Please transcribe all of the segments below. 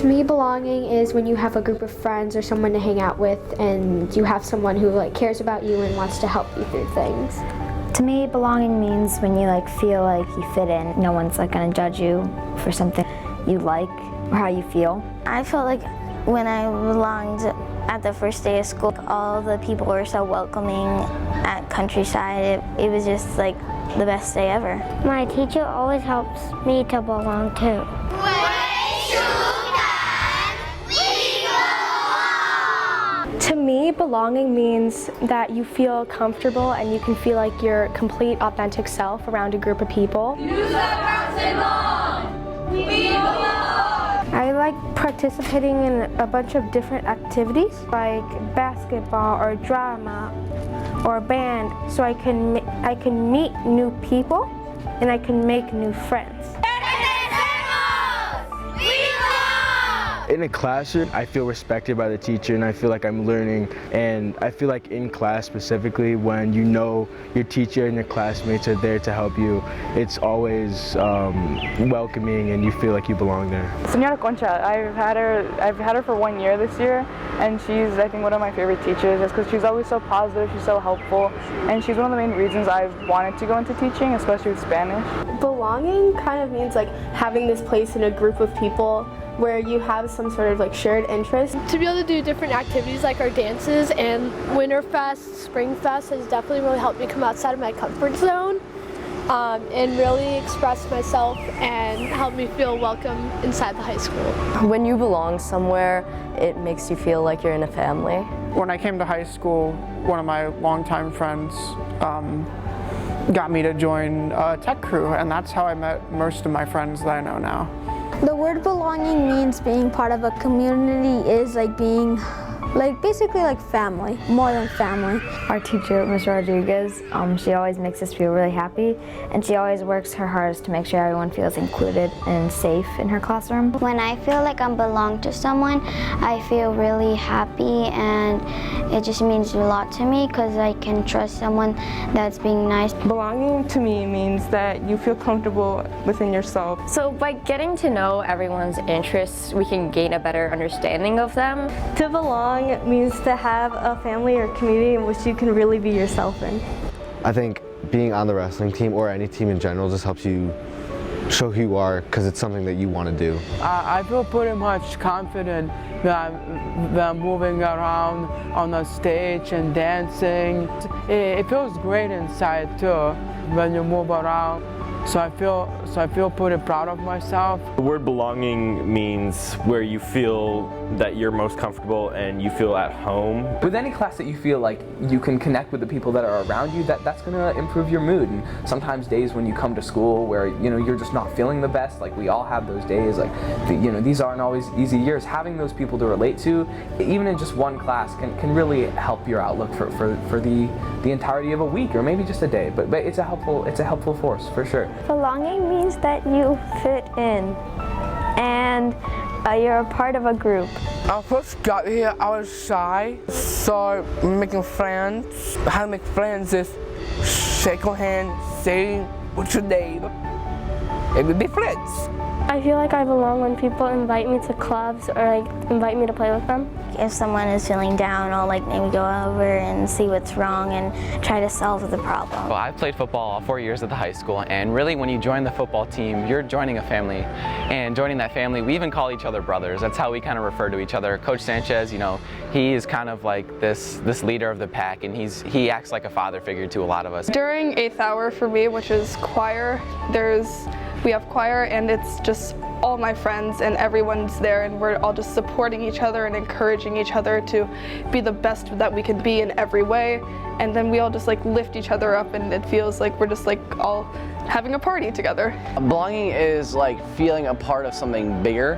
To me, belonging is when you have a group of friends or someone to hang out with, and you have someone who cares about you and wants to help you through things. To me, belonging means when you feel like you fit in. No one's gonna judge you for something you like or how you feel. I felt like when I belonged at the first day of school, all the people were so welcoming at Countryside. It was just the best day ever. My teacher always helps me to belong too. To me, belonging means that you feel comfortable and you can feel like your complete, authentic self around a group of people. I like participating in a bunch of different activities like basketball or drama or band, so I can meet new people and I can make new friends. In a classroom, I feel respected by the teacher and I feel like I'm learning, and I feel like in class specifically, when you know your teacher and your classmates are there to help you, it's always welcoming and you feel like you belong there. Zina Jacque Jessica, I've had her for 1 year this year, and she's, I think, one of my favorite teachers just because she's always so positive, she's so helpful, and she's one of the main reasons I've wanted to go into teaching, especially with Spanish. Belonging kind of means having this place in a group of people where you have some sort of shared interest. To be able to do different activities like our dances and Winterfest, Springfest has definitely really helped me come outside of my comfort zone and really express myself and help me feel welcome inside the high school. When you belong somewhere, it makes you feel like you're in a family. When I came to high school, one of my longtime friends got me to join a tech crew, and that's how I met most of my friends that I know now. The word belonging means being part of a community, is being basically family, more than family. Our teacher, Ms. Rodriguez, she always makes us feel really happy, and she always works her hardest to make sure everyone feels included and safe in her classroom. When I feel like I belong to someone, I feel really happy, and it just means a lot to me because I can trust someone that's being nice. Belonging to me means that you feel comfortable within yourself. So by getting to know everyone's interests, we can gain a better understanding of them. To belong means to have a family or community in which you can really be yourself in. I think being on the wrestling team or any team in general just helps you show who you are because it's something that you want to do. I feel pretty much confident that I'm moving around on the stage and dancing. It feels great inside too when you move around. So I feel pretty proud of myself. The word belonging means where you feel that you're most comfortable and you feel at home. With any class that you feel like you can connect with the people that are around you, that's going to improve your mood. And sometimes days when you come to school where you're just not feeling the best, we all have those days. These aren't always easy years. Having those people to relate to, even in just one class, can really help your outlook for the entirety of a week or maybe just a day. But it's a helpful force for sure. Belonging means that you fit in and you're a part of a group. When I first got here, I was shy, so making friends. How to make friends is shake your hand, say what's your name, and we'll be friends. I feel like I belong when people invite me to clubs or invite me to play with them. If someone is feeling down, I'll maybe go over and see what's wrong and try to solve the problem. Well, I played football all 4 years at the high school, and really when you join the football team, you're joining a family. And joining that family, we even call each other brothers. That's how we kind of refer to each other. Coach Sanchez, he is kind of like this leader of the pack, and he acts like a father figure to a lot of us. During 8th hour for me, which is choir, we have choir, and it's just all my friends and everyone's there, and we're all just supporting each other and encouraging each other to be the best that we can be in every way. And then we all just lift each other up, and it feels like we're just all having a party together. Belonging is feeling a part of something bigger,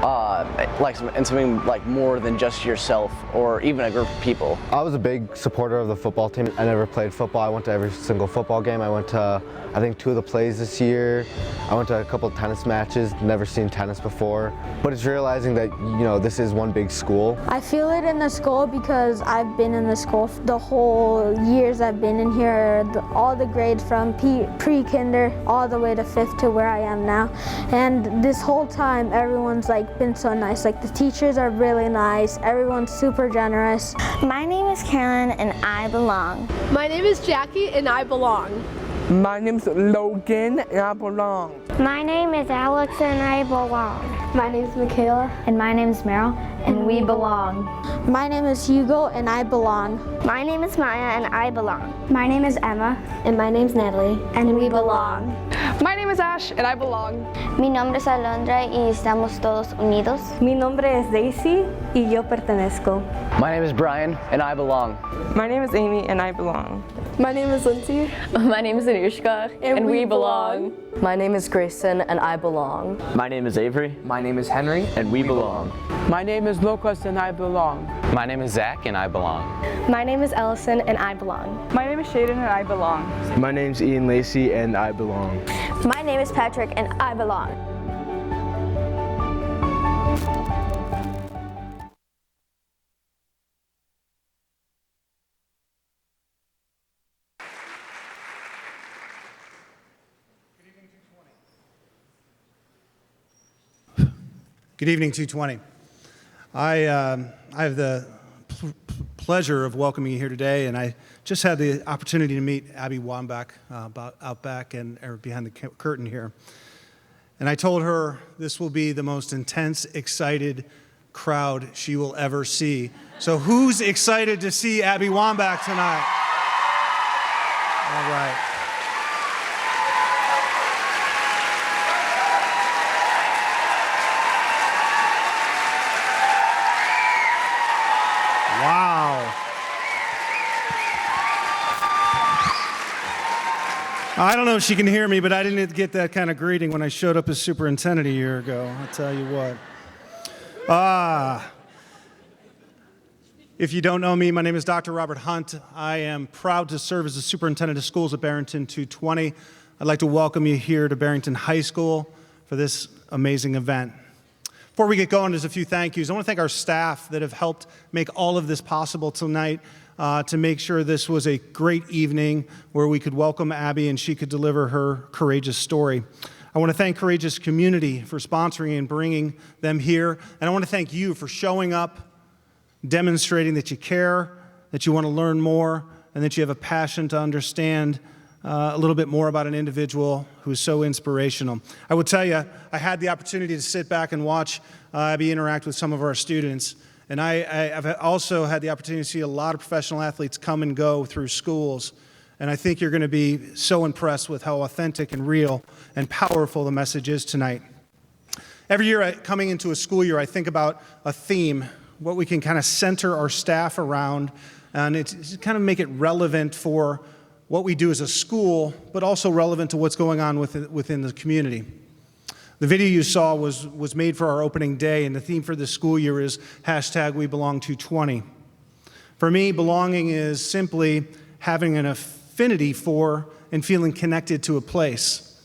and something more than just yourself or even a group of people. I was a big supporter of the football team. I never played football. I went to every single football game. I went to, I think, 2 of the plays this year. I went to a couple of tennis matches, never seen tennis before. But it's realizing that, this is one big school. I feel it in the school because I've been in the school the whole years I've been in here, all the grades from pre-kinder all the way to 5th to where I am now. And this whole time, everyone's like been so nice. Like the teachers are really nice. Everyone's super generous. My name is Carolyn and I belong. My name is Jackie and I belong. My name's Logan and I belong. My name is Alex and I belong. My name is Michaela. And my name is Meryl, and we belong. My name is Hugo and I belong. My name is Maya and I belong. My name is Emma. And my name's Natalie. And we belong. My name is Ash and I belong. Mi nombre es Alondra y estamos todos unidos. Mi nombre es Daisy y yo pertenezco. My name is Brian and I belong. My name is Amy and I belong. My name is Lindsay. My name is Anushka and we belong. My name is Grayson and I belong. My name is Avery. My name is Henry and we belong. My name is Lucas and I belong. My name is Zach and I belong. My name is Ellison and I belong. My name is Shaden and I belong. My name's Ian Lacey and I belong. My name is Patrick and I belong. Good evening, 220. I have the pleasure of welcoming you here today, and I just had the opportunity to meet Abby Wambach out back or behind the curtain here. And I told her this will be the most intense, excited crowd she will ever see. So who's excited to see Abby Wambach tonight? All right. Wow. I don't know if she can hear me, but I didn't get that kind of greeting when I showed up as superintendent a year ago. I'll tell you what. If you don't know me, my name is Dr. Robert Hunt. I am proud to serve as the superintendent of schools at Barrington 220. I'd like to welcome you here to Barrington High School for this amazing event. Before we get going, there's a few thank yous. I want to thank our staff that have helped make all of this possible tonight to make sure this was a great evening where we could welcome Abby and she could deliver her courageous story. I want to thank Courageous Community for sponsoring and bringing them here. And I want to thank you for showing up, demonstrating that you care, that you want to learn more, and that you have a passion to understand a little bit more about an individual who is so inspirational. I will tell you, I had the opportunity to sit back and watch Abby interact with some of our students, and I've also had the opportunity to see a lot of professional athletes come and go through schools, and I think you're going to be so impressed with how authentic and real and powerful the message is tonight. Every year coming into a school year, I think about a theme, what we can kind of center our staff around, and it's kind of make it relevant for what we do as a school, but also relevant to what's going on within the community. The video you saw was made for our opening day, and the theme for this school year is #WeBelong220. For me, belonging is simply having an affinity for and feeling connected to a place.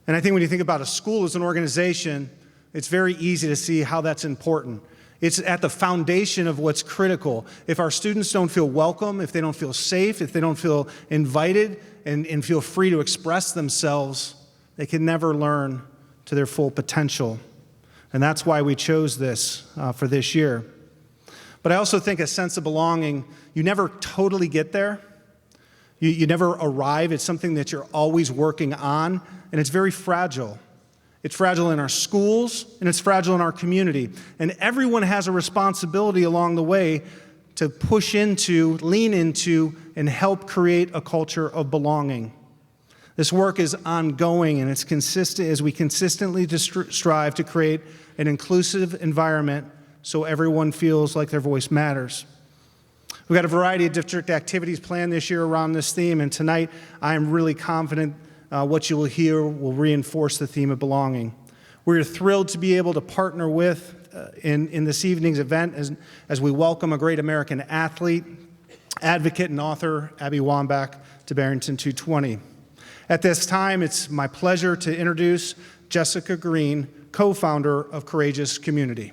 And I think when you think about a school as an organization, it's very easy to see how that's important. It's at the foundation of what's critical. If our students don't feel welcome, if they don't feel safe, if they don't feel invited and feel free to express themselves, they can never learn to their full potential. And that's why we chose this for this year. But I also think a sense of belonging, you never totally get there. You never arrive. It's something that you're always working on, and it's very fragile. It's fragile in our schools, and it's fragile in our community. And everyone has a responsibility along the way to push into, lean into, and help create a culture of belonging. This work is ongoing, and it's consistent as we consistently strive to create an inclusive environment so everyone feels like their voice matters. We've got a variety of district activities planned this year around this theme, and tonight I am really confident what you will hear will reinforce the theme of belonging. We're thrilled to be able to partner with in this evening's event as we welcome a great American athlete, advocate, and author, Abby Wambach, to Barrington 220. At this time, it's my pleasure to introduce Jessica Green, co-founder of Courageous Community.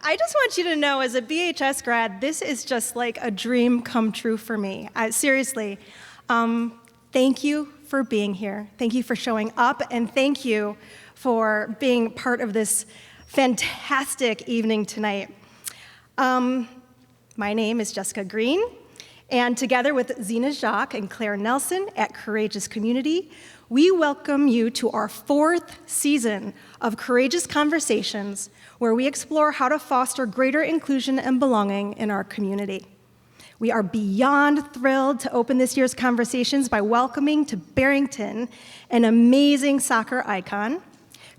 I just want you to know, as a BHS grad, this is just like a dream come true for me. Seriously, thank you for being here. Thank you for showing up, and thank you for being part of this fantastic evening tonight. My name is Jessica Green, and together with Zina Jacque and Claire Nelson at Courageous Community, we welcome you to our 4th season of Courageous Conversations, where we explore how to foster greater inclusion and belonging in our community. We are beyond thrilled to open this year's conversations by welcoming to Barrington an amazing soccer icon,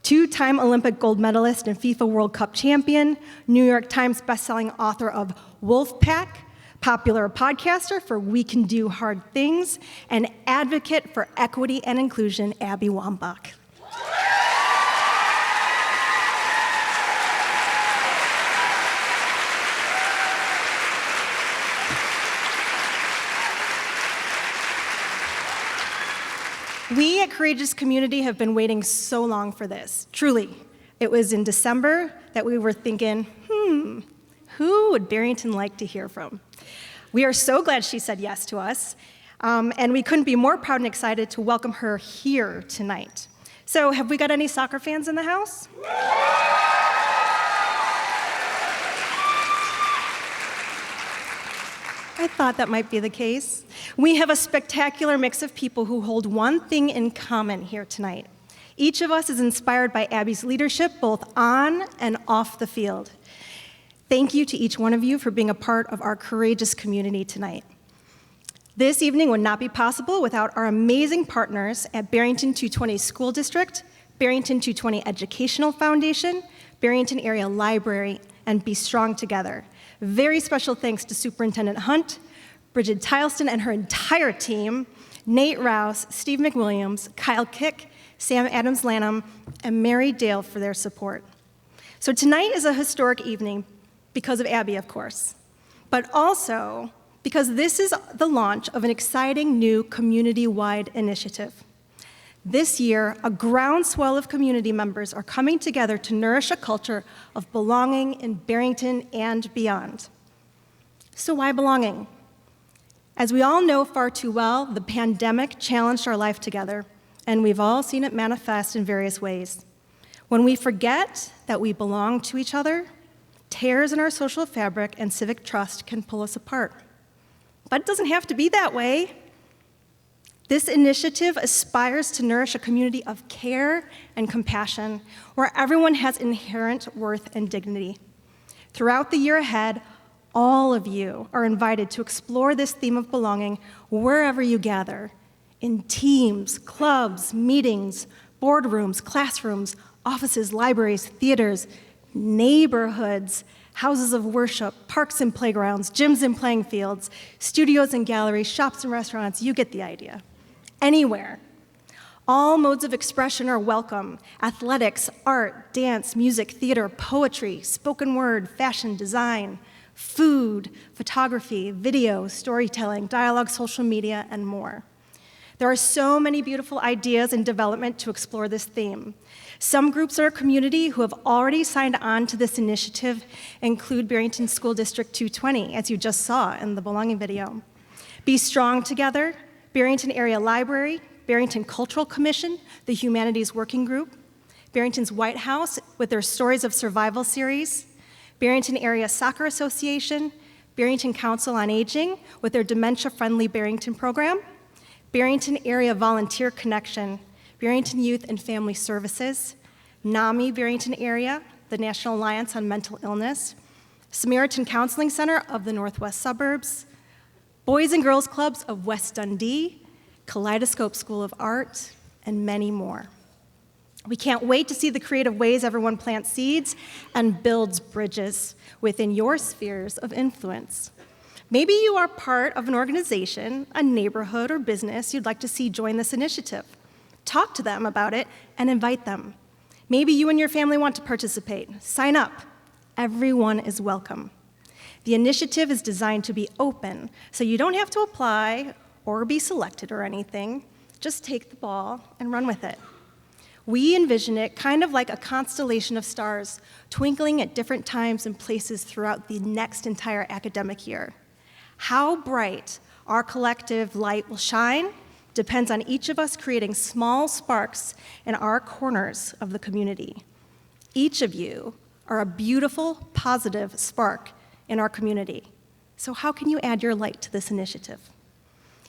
2-time Olympic gold medalist and FIFA World Cup champion, New York Times bestselling author of Wolfpack, popular podcaster for We Can Do Hard Things, and advocate for equity and inclusion, Abby Wambach. We at Courageous Community have been waiting so long for this. Truly, it was in December that we were thinking, who would Barrington like to hear from? We are so glad she said yes to us, and we couldn't be more proud and excited to welcome her here tonight. So have we got any soccer fans in the house? I thought that might be the case. We have a spectacular mix of people who hold one thing in common here tonight. Each of us is inspired by Abby's leadership, both on and off the field. Thank you to each one of you for being a part of our Courageous Community tonight. This evening would not be possible without our amazing partners at Barrington 220 School District, Barrington 220 Educational Foundation, Barrington Area Library, and BStrong Together. Very special thanks to Superintendent Hunt, Bridget Tileston and her entire team, Nate Rouse, Steve McWilliams, Kyle Kick, Sam Adams-Lanham, and Mary Dale for their support. So tonight is a historic evening because of Abby, of course, but also because this is the launch of an exciting new community-wide initiative. This year, a groundswell of community members are coming together to nourish a culture of belonging in Barrington and beyond. So why belonging? As we all know far too well, the pandemic challenged our life together, and we've all seen it manifest in various ways. When we forget that we belong to each other, tears in our social fabric and civic trust can pull us apart. But it doesn't have to be that way. This initiative aspires to nourish a community of care and compassion where everyone has inherent worth and dignity. Throughout the year ahead, all of you are invited to explore this theme of belonging wherever you gather, in teams, clubs, meetings, boardrooms, classrooms, offices, libraries, theaters, neighborhoods, houses of worship, parks and playgrounds, gyms and playing fields, studios and galleries, shops and restaurants, you get the idea. Anywhere. All modes of expression are welcome: athletics, art, dance, music, theater, poetry, spoken word, fashion, design, food, photography, video, storytelling, dialogue, social media, and more. There are so many beautiful ideas in development to explore this theme. Some groups in our community who have already signed on to this initiative include Barrington School District 220, as you just saw in the belonging video, BStrong Together, Barrington Area Library, Barrington Cultural Commission, the Humanities Working Group, Barrington's White House with their Stories of Survival series, Barrington Area Soccer Association, Barrington Council on Aging with their Dementia-Friendly Barrington program, Barrington Area Volunteer Connection, Barrington Youth and Family Services, NAMI Barrington Area, the National Alliance on Mental Illness, Samaritan Counseling Center of the Northwest Suburbs, Boys and Girls Clubs of West Dundee, Kaleidoscope School of Art, and many more. We can't wait to see the creative ways everyone plants seeds and builds bridges within your spheres of influence. Maybe you are part of an organization, a neighborhood, or business you'd like to see join this initiative. Talk to them about it and invite them. Maybe you and your family want to participate. Sign up. Everyone is welcome. The initiative is designed to be open, so you don't have to apply or be selected or anything. Just take the ball and run with it. We envision it kind of like a constellation of stars twinkling at different times and places throughout the next entire academic year. How bright our collective light will shine depends on each of us creating small sparks in our corners of the community. Each of you are a beautiful, positive spark in our community. So how can you add your light to this initiative?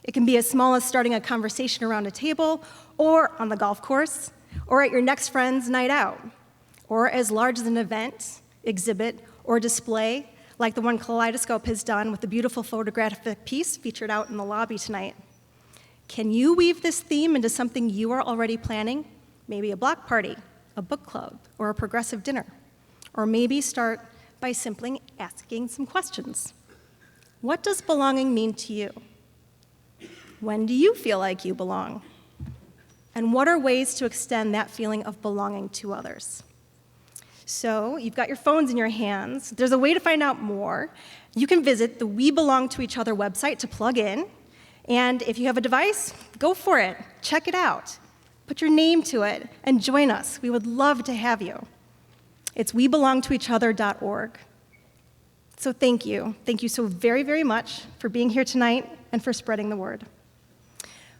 It can be as small as starting a conversation around a table, or on the golf course, or at your next friend's night out, or as large as an event, exhibit, or display, like the one Kaleidoscope has done with the beautiful photographic piece featured out in the lobby tonight. Can you weave this theme into something you are already planning? Maybe a block party, a book club, or a progressive dinner. Or maybe start by simply asking some questions. What does belonging mean to you? When do you feel like you belong? And what are ways to extend that feeling of belonging to others? So you've got your phones in your hands. There's a way to find out more. You can visit the We Belong to Each Other website to plug in. And if you have a device, go for it. Check it out. Put your name to it and join us. We would love to have you. It's webelongtoeachother.org. So thank you. Thank you so very, very much for being here tonight and for spreading the word.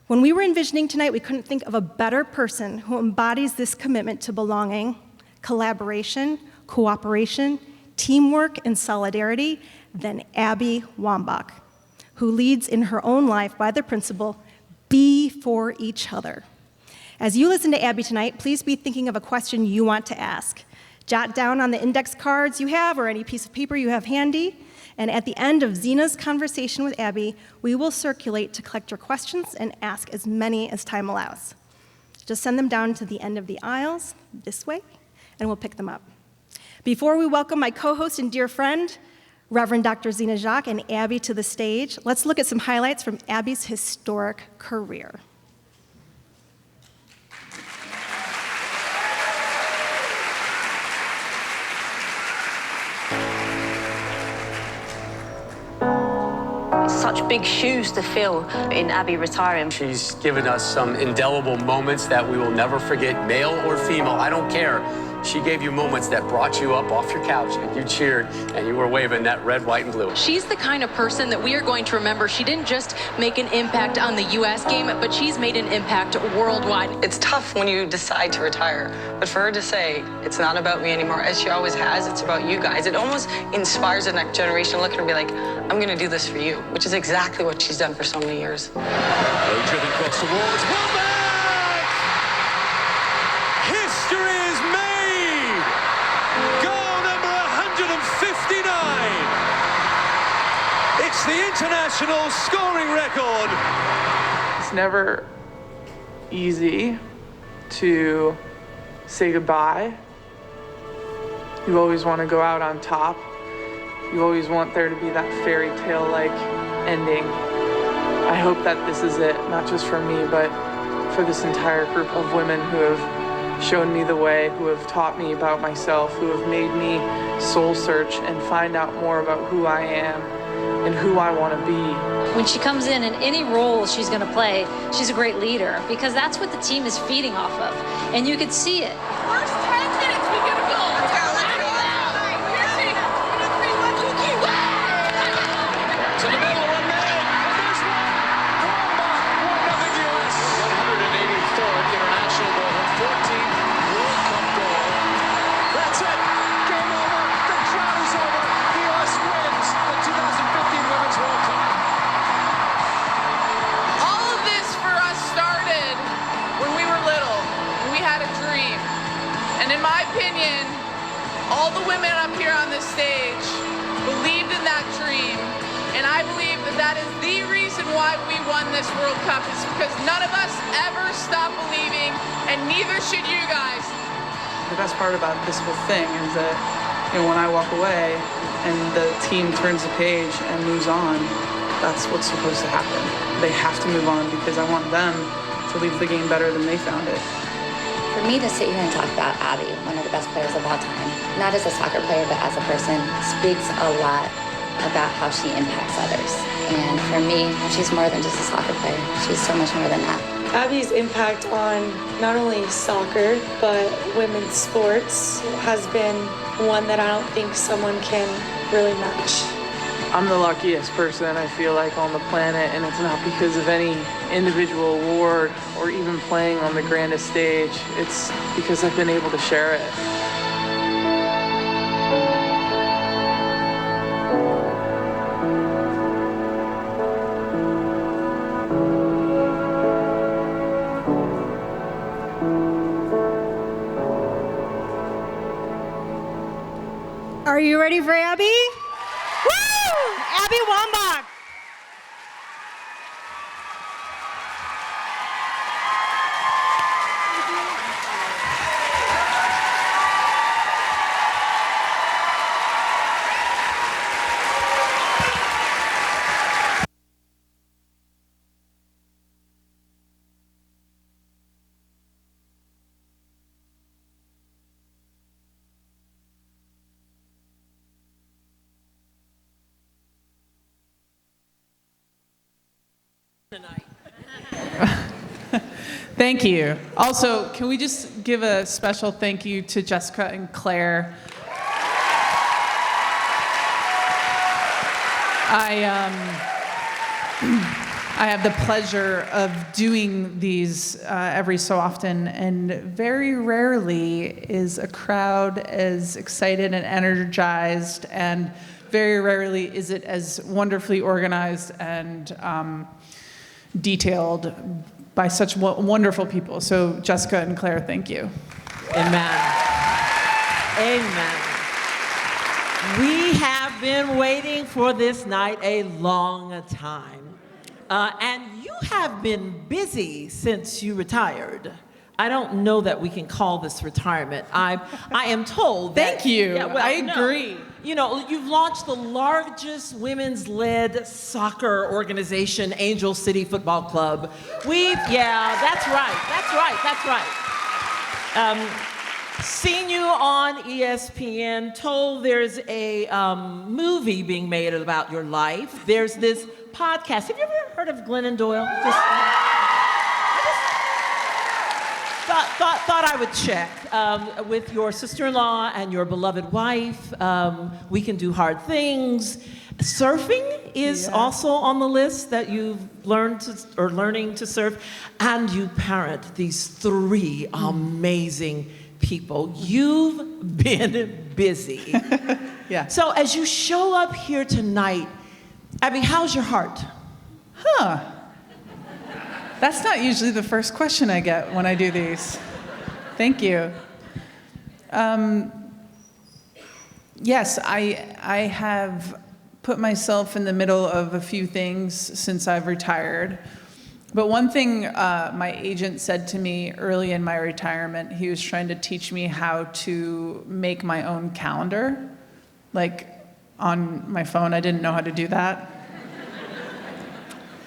When we were envisioning tonight, we couldn't think of a better person who embodies this commitment to belonging, collaboration, cooperation, teamwork, and solidarity than Abby Wambach, who leads in her own life by the principle, be for each other. As you listen to Abby tonight, please be thinking of a question you want to ask. Jot down on the index cards you have or any piece of paper you have handy. And at the end of Zina's conversation with Abby, we will circulate to collect your questions and ask as many as time allows. Just send them down to the end of the aisles, this way, and we'll pick them up. Before we welcome my co-host and dear friend, Reverend Dr. Zina Jacque and Abby to the stage, let's look at some highlights from Abby's historic career. Such big shoes to fill in Abby retiring. She's given us some indelible moments that we will never forget, male or female, I don't care. She gave you moments that brought you up off your couch and you cheered and you were waving that red, white, and blue. She's the kind of person that we are going to remember. She didn't just make an impact on the U.S. game, but she's made an impact worldwide. It's tough when you decide to retire, but for her to say, it's not about me anymore, as she always has, it's about you guys. It almost inspires the next generation to look at her and be like, I'm going to do this for you, which is exactly what she's done for so many years. Driven across the walls. Wambach! History is made! Goal number 159! It's the international scoring record! It's never easy to say goodbye. You always want to go out on top. You always want there to be that fairy tale-like ending. I hope that this is it, not just for me, but for this entire group of women who have shown me the way, who have taught me about myself, who have made me soul search and find out more about who I am and who I want to be. When she comes in any role she's going to play, she's a great leader because that's what the team is feeding off of, and you can see it. First 10 minutes, we get a goal. To the middle, 1 minute. There's one. Wambach, 1-0 US. 184th international goal, her 14th World Cup goal. That's it. Game over. The drought is over. The US wins the 2015 Women's World Cup. All of this for us started when we were little, and we had a dream. And in my opinion, all the women up here on this stage believed in that dream. And I believe that that is the reason why we won this World Cup, is because none of us ever stopped believing, and neither should you guys. The best part about this whole thing is that, when I walk away and the team turns the page and moves on, that's what's supposed to happen. They have to move on because I want them to leave the game better than they found it. For me to sit here and talk about Abby, one of the best players of all time, not as a soccer player but as a person, speaks a lot about how she impacts others. And for me, she's more than just a soccer player. She's so much more than that. Abby's impact on not only soccer, but women's sports has been one that I don't think someone can really match. I'm the luckiest person, I feel like, on the planet, and it's not because of any individual award or even playing on the grandest stage. It's because I've been able to share it. Are you ready for Abby? Woo! Abby Wambach. Thank you. Also, can we just give a special thank you to Jessica and Claire? I have the pleasure of doing these every so often, and very rarely is a crowd as excited and energized, and very rarely is it as wonderfully organized and detailed by such wonderful people. So Jessica and Claire, thank you. Amen. Amen. We have been waiting for this night a long time. And you have been busy since you retired. I don't know that we can call this retirement. I am told that... Thank you. Yeah, well, I agree. No. You know, you've launched the largest women's-led soccer organization, Angel City Football Club. Yeah, that's right. Seen you on ESPN, told there's a movie being made about your life. There's this podcast. Have you ever heard of Glennon Doyle? Thought I would check with your sister-in-law and your beloved wife. We Can Do Hard Things. Surfing is also on the list that you've learning to surf, and you parent these 3 amazing people. You've been busy. Yeah. So as you show up here tonight, Abby, how's your heart? That's not usually the first question I get when I do these. Thank you. Yes, I have put myself in the middle of a few things since I've retired. But one thing my agent said to me early in my retirement, he was trying to teach me how to make my own calendar. Like on my phone, I didn't know how to do that.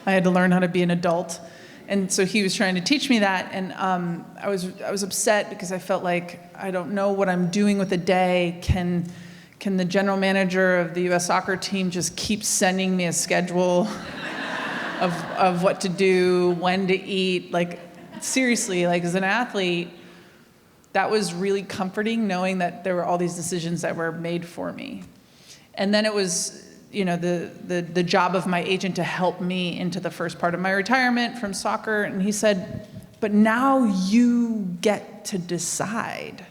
I had to learn how to be an adult. And so he was trying to teach me that, and I was upset because I felt like I don't know what I'm doing with the day. Can the general manager of the U.S. soccer team just keep sending me a schedule of what to do, when to eat? Like, seriously, like as an athlete, that was really comforting, knowing that there were all these decisions that were made for me. And then it was, you know, the job of my agent to help me into the first part of my retirement from soccer. And he said, but now you get to decide.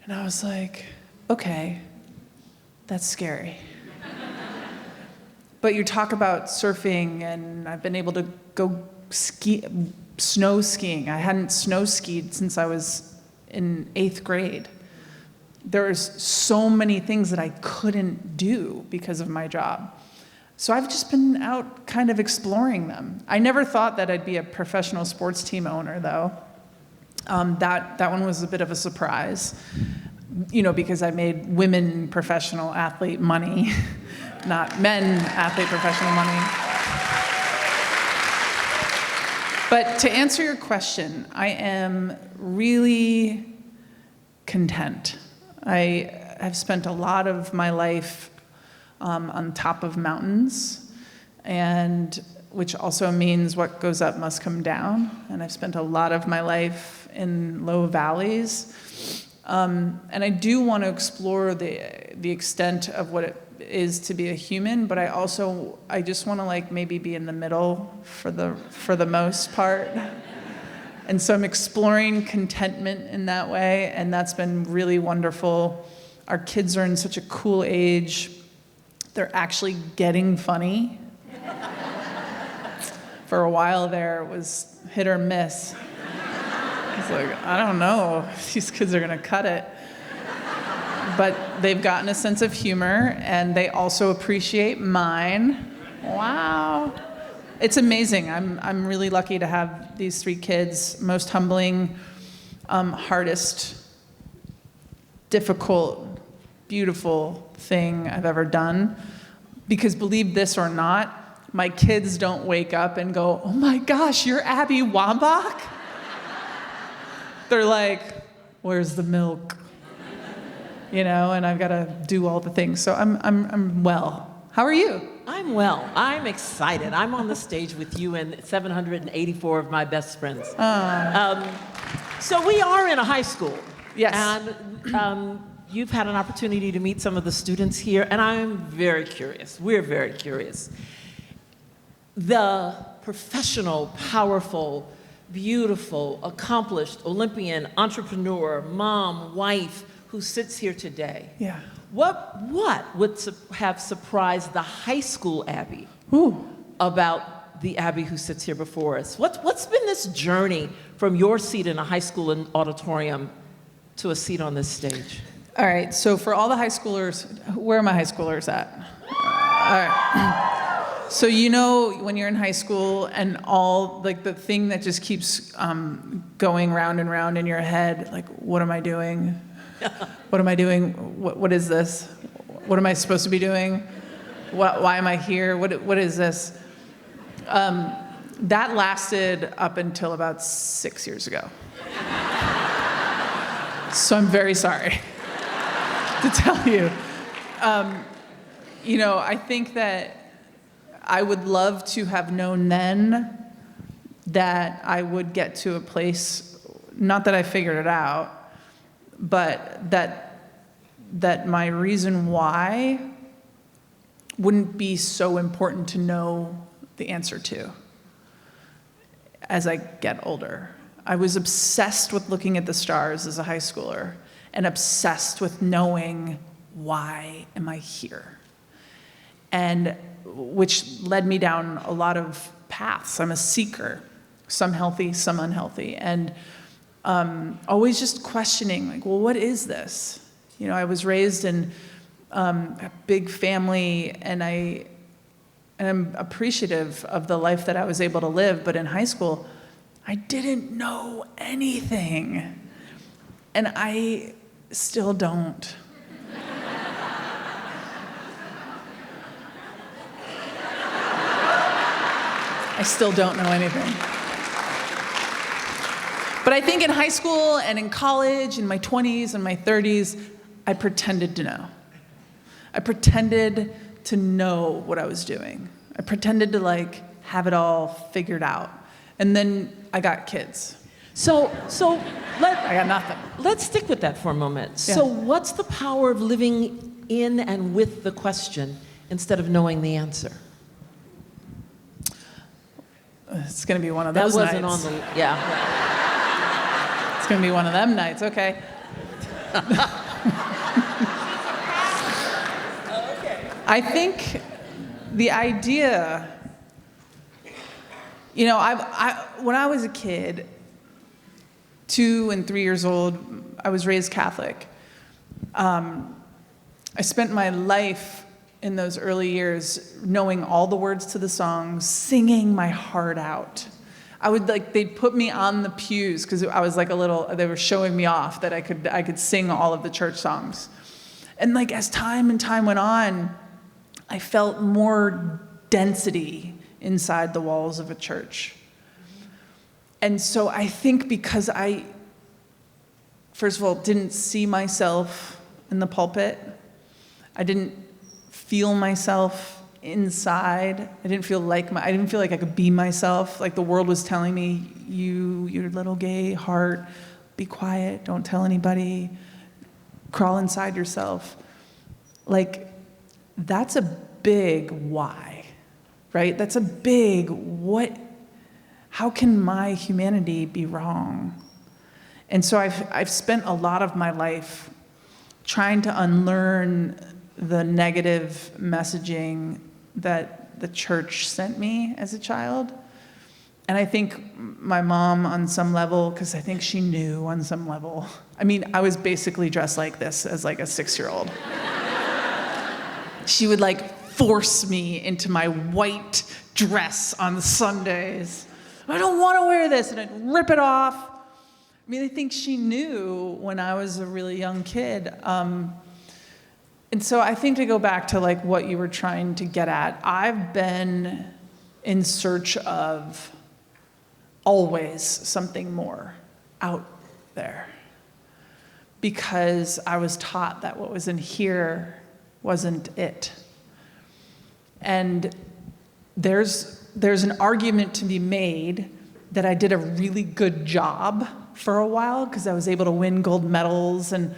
And I was like, okay, that's scary. But you talk about surfing, and I've been able to go snow skiing. I hadn't snow skied since I was in 8th grade. There's so many things that I couldn't do because of my job. So I've just been out kind of exploring them. I never thought that I'd be a professional sports team owner, though. That one was a bit of a surprise, you know, because I made women professional athlete money, not men athlete professional money. But to answer your question, I am really content. I have spent a lot of my life on top of mountains, and which also means what goes up must come down. And I've spent a lot of my life in low valleys. And I do want to explore the extent of what it is to be a human, but I just want to like maybe be in the middle for the most part. And so I'm exploring contentment in that way, and that's been really wonderful. Our kids are in such a cool age. They're actually getting funny. For a while there, it was hit or miss. It's like, I don't know if these kids are gonna cut it. But they've gotten a sense of humor, and they also appreciate mine. Wow. It's amazing. I'm really lucky to have these 3 kids. Most humbling, hardest, difficult, beautiful thing I've ever done. Because believe this or not, my kids don't wake up and go, oh my gosh, you're Abby Wambach? They're like, where's the milk? You know, and I've got to do all the things. So I'm well. How are you? I'm well. I'm excited. I'm on the stage with you and 784 of my best friends. So we are in a high school. Yes. And you've had an opportunity to meet some of the students here, and I'm very curious. We're very curious. The professional, powerful, beautiful, accomplished Olympian, entrepreneur, mom, wife who sits here today. Yeah. What would have surprised the high school Abby about the Abby who sits here before us? What's been this journey from your seat in a high school and auditorium to a seat on this stage? All right, so for all the high schoolers, where are my high schoolers at? All right. So you know when you're in high school and all, like the thing that just keeps going round and round in your head, like, what am I doing? What am I doing? What is this? What am I supposed to be doing? Why am I here? What is this? That lasted up until about 6 years ago. So I'm very sorry to tell you. You know, I think that I would love to have known then that I would get to a place, not that I figured it out, but that my reason why wouldn't be so important to know the answer to as I get older. I was obsessed with looking at the stars as a high schooler and obsessed with knowing why am I here? And which led me down a lot of paths. I'm a seeker, some healthy, some unhealthy. And always just questioning, like, well, what is this? You know, I was raised in a big family, and I'm appreciative of the life that I was able to live, but in high school, I didn't know anything. And I still don't. I still don't know anything. But I think in high school and in college, in my 20s and my 30s, I pretended to know. I pretended to know what I was doing. I pretended to like have it all figured out. And then I got kids. So I got nothing. Let's stick with that for a moment. Yeah. So what's the power of living in and with the question instead of knowing the answer? It's gonna be one of those nights. That wasn't on the, yeah. It's gonna be one of them nights, okay. I think the idea, you know, when I was a kid, 2 and 3 years old, I was raised Catholic. I spent my life in those early years knowing all the words to the songs, singing my heart out. They'd put me on the pews because I was like they were showing me off that I could sing all of the church songs. And like as time went on, I felt more density inside the walls of a church. And so I think because I, first of all, didn't see myself in the pulpit, I didn't feel myself inside. I didn't feel like I could be myself. Like the world was telling me, your little gay heart, be quiet, don't tell anybody, crawl inside yourself. Like, that's a big why, right? That's a big how can my humanity be wrong? And so I've spent a lot of my life trying to unlearn the negative messaging that the church sent me as a child. And I think my mom on some level, because I think she knew on some level. I mean, I was basically dressed like this as like a 6-year-old. She would like force me into my white dress on Sundays. I don't want to wear this, and I'd rip it off. I mean, I think she knew when I was a really young kid. And so I think to go back to like what you were trying to get at, I've been in search of always something more out there, because I was taught that what was in here wasn't it. And there's an argument to be made that I did a really good job for a while because I was able to win gold medals and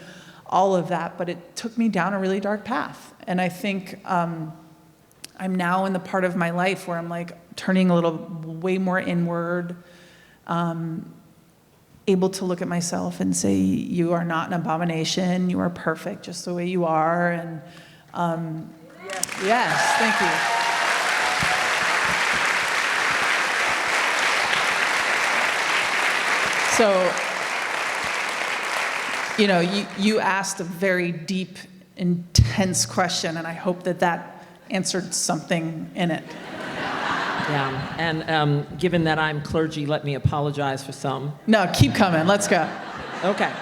all of that, but it took me down a really dark path. And I think I'm now in the part of my life where I'm like turning a little way more inward, able to look at myself and say, you are not an abomination, you are perfect just the way you are. And yes, thank you. So, you know, you asked a very deep, intense question, and I hope that answered something in it. Yeah, and given that I'm clergy, let me apologize for some. No, keep coming, let's go. Okay.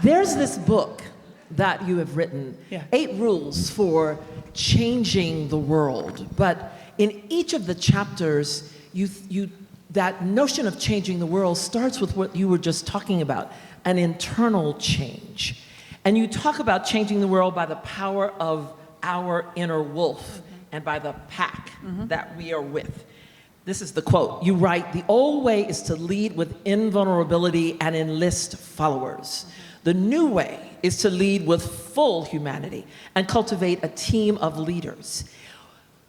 There's this book that you have written, 8 Rules for Changing the World. But in each of the chapters, that notion of changing the world starts with what you were just talking about, an internal change. And you talk about changing the world by the power of our inner wolf and by the pack that we are with. This is the quote. You write, "The old way is to lead with invulnerability and enlist followers. The new way is to lead with full humanity and cultivate a team of leaders."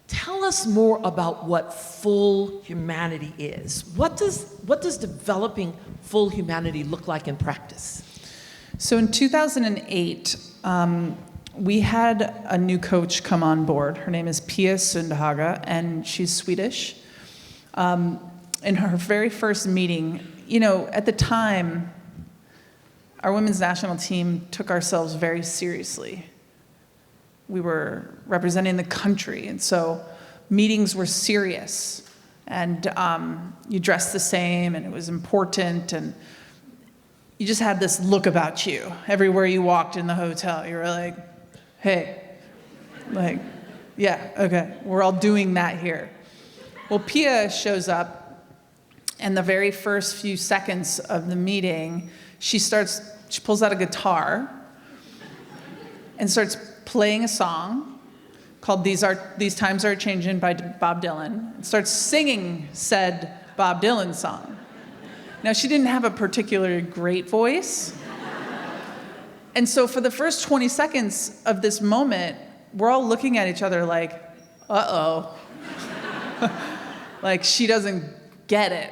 Tell us more about what full humanity is. What does developing full humanity look like in practice? So in 2008, we had a new coach come on board. Her name is Pia Sundhage, and she's Swedish. In her very first meeting, you know, at the time, our women's national team took ourselves very seriously. We were representing the country, and so meetings were serious, and you dressed the same, and it was important, and you just had this look about you. Everywhere you walked in the hotel, you were like, hey, like, yeah, okay, we're all doing that here. Well, Pia shows up, and the very first few seconds of the meeting, she pulls out a guitar and starts playing a song called These Times Are Changing by Bob Dylan, and starts singing said Bob Dylan song. Now, she didn't have a particularly great voice, and so for the first 20 seconds of this moment, we're all looking at each other like, uh-oh. Like, she doesn't get it.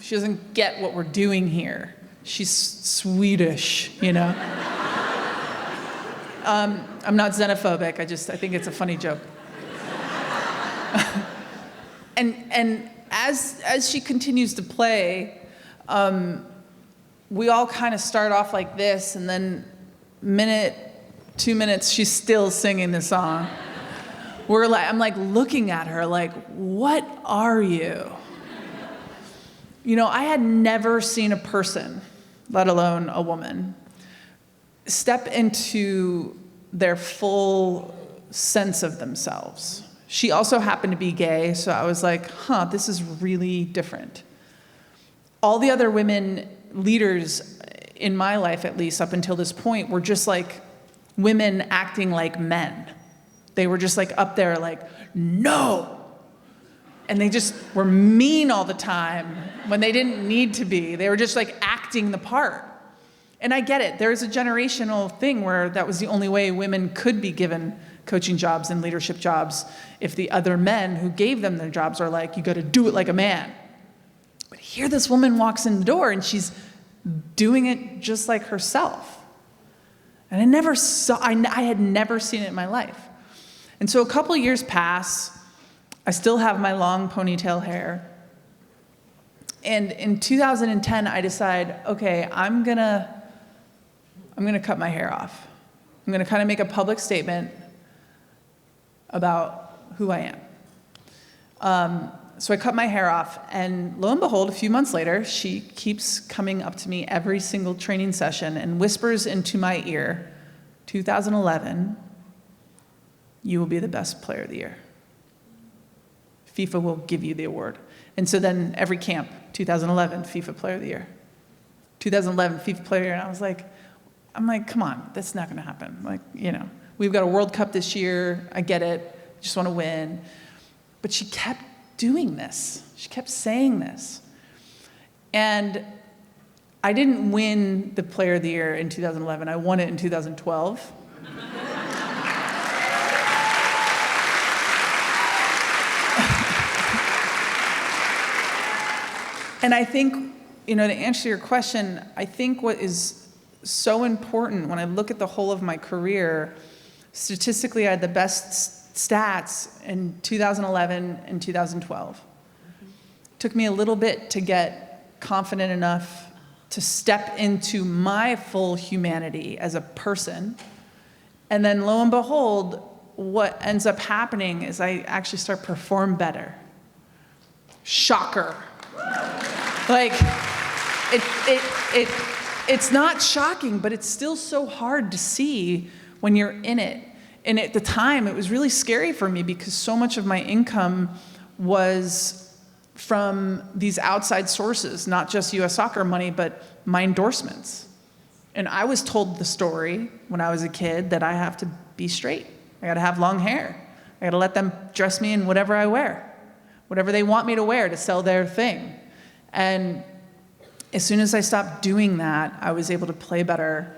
She doesn't get what we're doing here. She's Swedish, you know? I'm not xenophobic, I think it's a funny joke. and as she continues to play, we all kind of start off like this, and then 2 minutes, she's still singing the song. I'm like looking at her like, what are you? You know, I had never seen a person, let alone a woman, step into their full sense of themselves. She also happened to be gay, so I was like, this is really different. All the other women leaders in my life, at least up until this point, were just like women acting like men. They were just like up there like, no. And they just were mean all the time when they didn't need to be. They were just like acting the part. And I get it. There's a generational thing where that was the only way women could be given coaching jobs and leadership jobs, if the other men who gave them their jobs are like, you got to do it like a man. But here this woman walks in the door and she's doing it just like herself. And I had never seen it in my life. And so a couple years pass. I still have my long ponytail hair. And in 2010, I decide, okay, I'm gonna cut my hair off. I'm gonna kind of make a public statement about who I am. So I cut my hair off, and lo and behold, a few months later, she keeps coming up to me every single training session and whispers into my ear, 2011, you will be the best player of the year. FIFA will give you the award. And so then every camp, 2011, FIFA Player of the Year. 2011, FIFA Player of the Year. And I'm like, come on, that's not gonna happen. Like, we've got a World Cup this year. I get it, just wanna win. But she kept doing this. She kept saying this. And I didn't win the Player of the Year in 2011. I won it in 2012. And I think, to answer your question, I think what is so important when I look at the whole of my career, statistically I had the best stats in 2011 and 2012. It took me a little bit to get confident enough to step into my full humanity as a person. And then lo and behold, what ends up happening is I actually start to perform better. Shocker. It's not shocking, but it's still so hard to see when you're in it. And at the time, it was really scary for me because so much of my income was from these outside sources, not just US Soccer money, but my endorsements. And I was told the story when I was a kid that I have to be straight. I gotta have long hair. I gotta let them dress me in whatever I wear, whatever they want me to wear to sell their thing. And as soon as I stopped doing that, I was able to play better.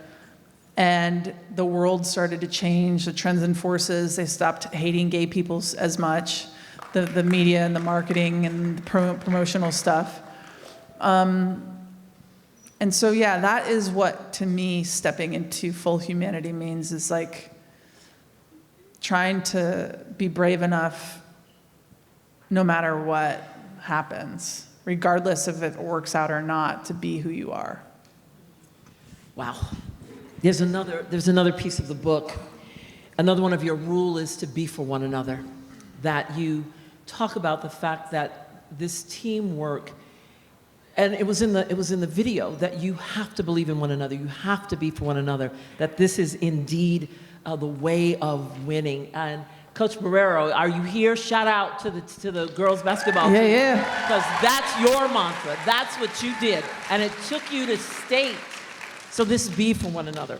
And the world started to change, the trends and forces. They stopped hating gay people as much, the media and the marketing and the promotional stuff. And so, yeah, that is what, to me, stepping into full humanity means, is like trying to be brave enough no matter what happens, regardless if it works out or not, to be who you are. Wow. There's another piece of the book. Another one of your rules is to be for one another. That you talk about the fact that this teamwork, and it was in the video, that you have to believe in one another. You have to be for one another. That this is indeed the way of winning. And Coach Barrero, are you here? Shout out to the girls basketball team. Yeah. Because that's your mantra. That's what you did. And it took you to state. So this be for one another.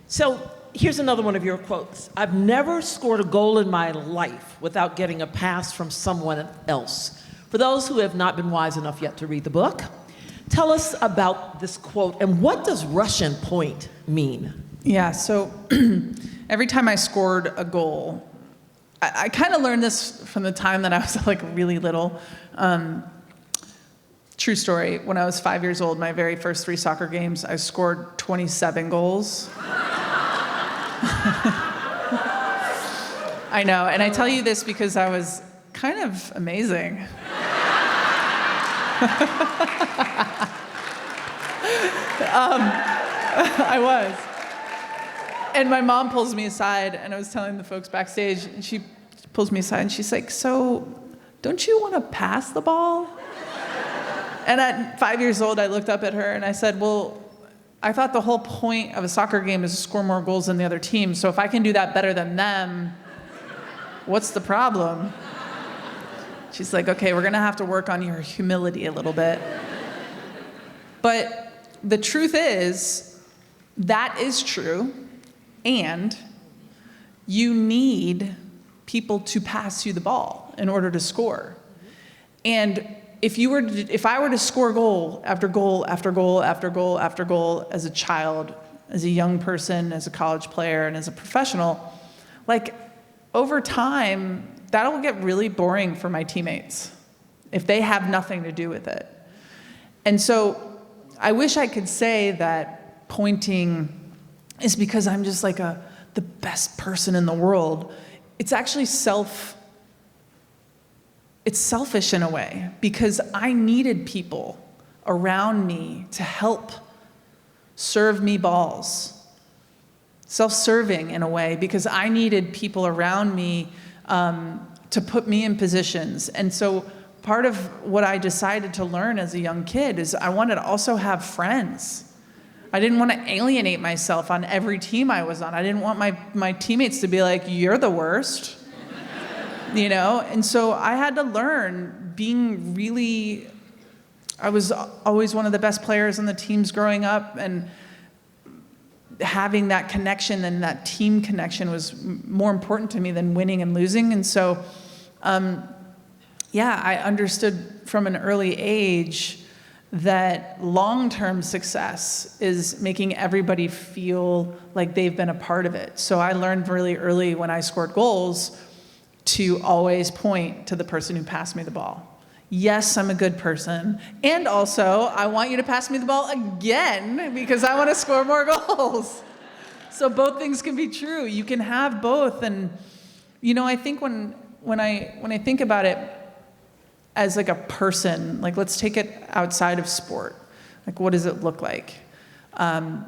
So here's another one of your quotes. I've never scored a goal in my life without getting a pass from someone else. For those who have not been wise enough yet to read the book, tell us about this quote and what does Russian point mean? Yeah, so every time I scored a goal, I kind of learned this from the time that I was like really little. True story, when I was 5 years old, my very first 3 soccer games, I scored 27 goals. I know, and I tell you this because I was kind of amazing. I was. And my mom pulls me aside, and I was telling the folks backstage, and she pulls me aside, and she's like, so don't you want to pass the ball? And at 5 years old, I looked up at her and I said, well, I thought the whole point of a soccer game is to score more goals than the other team. So if I can do that better than them, what's the problem? She's like, okay, we're gonna have to work on your humility a little bit. But the truth is, that is true. And you need people to pass you the ball in order to score. And if I were to score goal after goal after goal after goal after goal as a child, as a young person, as a college player, and as a professional, like over time, that'll get really boring for my teammates if they have nothing to do with it. And so I wish I could say that pointing is because I'm just like the best person in the world. It's actually it's selfish in a way, because I needed people around me to help serve me balls. Self-serving in a way, because I needed people around me to put me in positions. And so part of what I decided to learn as a young kid is I wanted to also have friends. I didn't want to alienate myself on every team I was on. I didn't want my teammates to be like, you're the worst, you know? And so I had to learn being really, I was always one of the best players on the teams growing up, and having that connection and that team connection was more important to me than winning and losing. And so, yeah, I understood from an early age that long-term success is making everybody feel like they've been a part of it. So I learned really early when I scored goals to always point to the person who passed me the ball. Yes, I'm a good person. And also, I want you to pass me the ball again because I want to score more goals. So both things can be true. You can have both. And, you know, I think when I think about it as like a person, like let's take it outside of sport. Like, what does it look like? I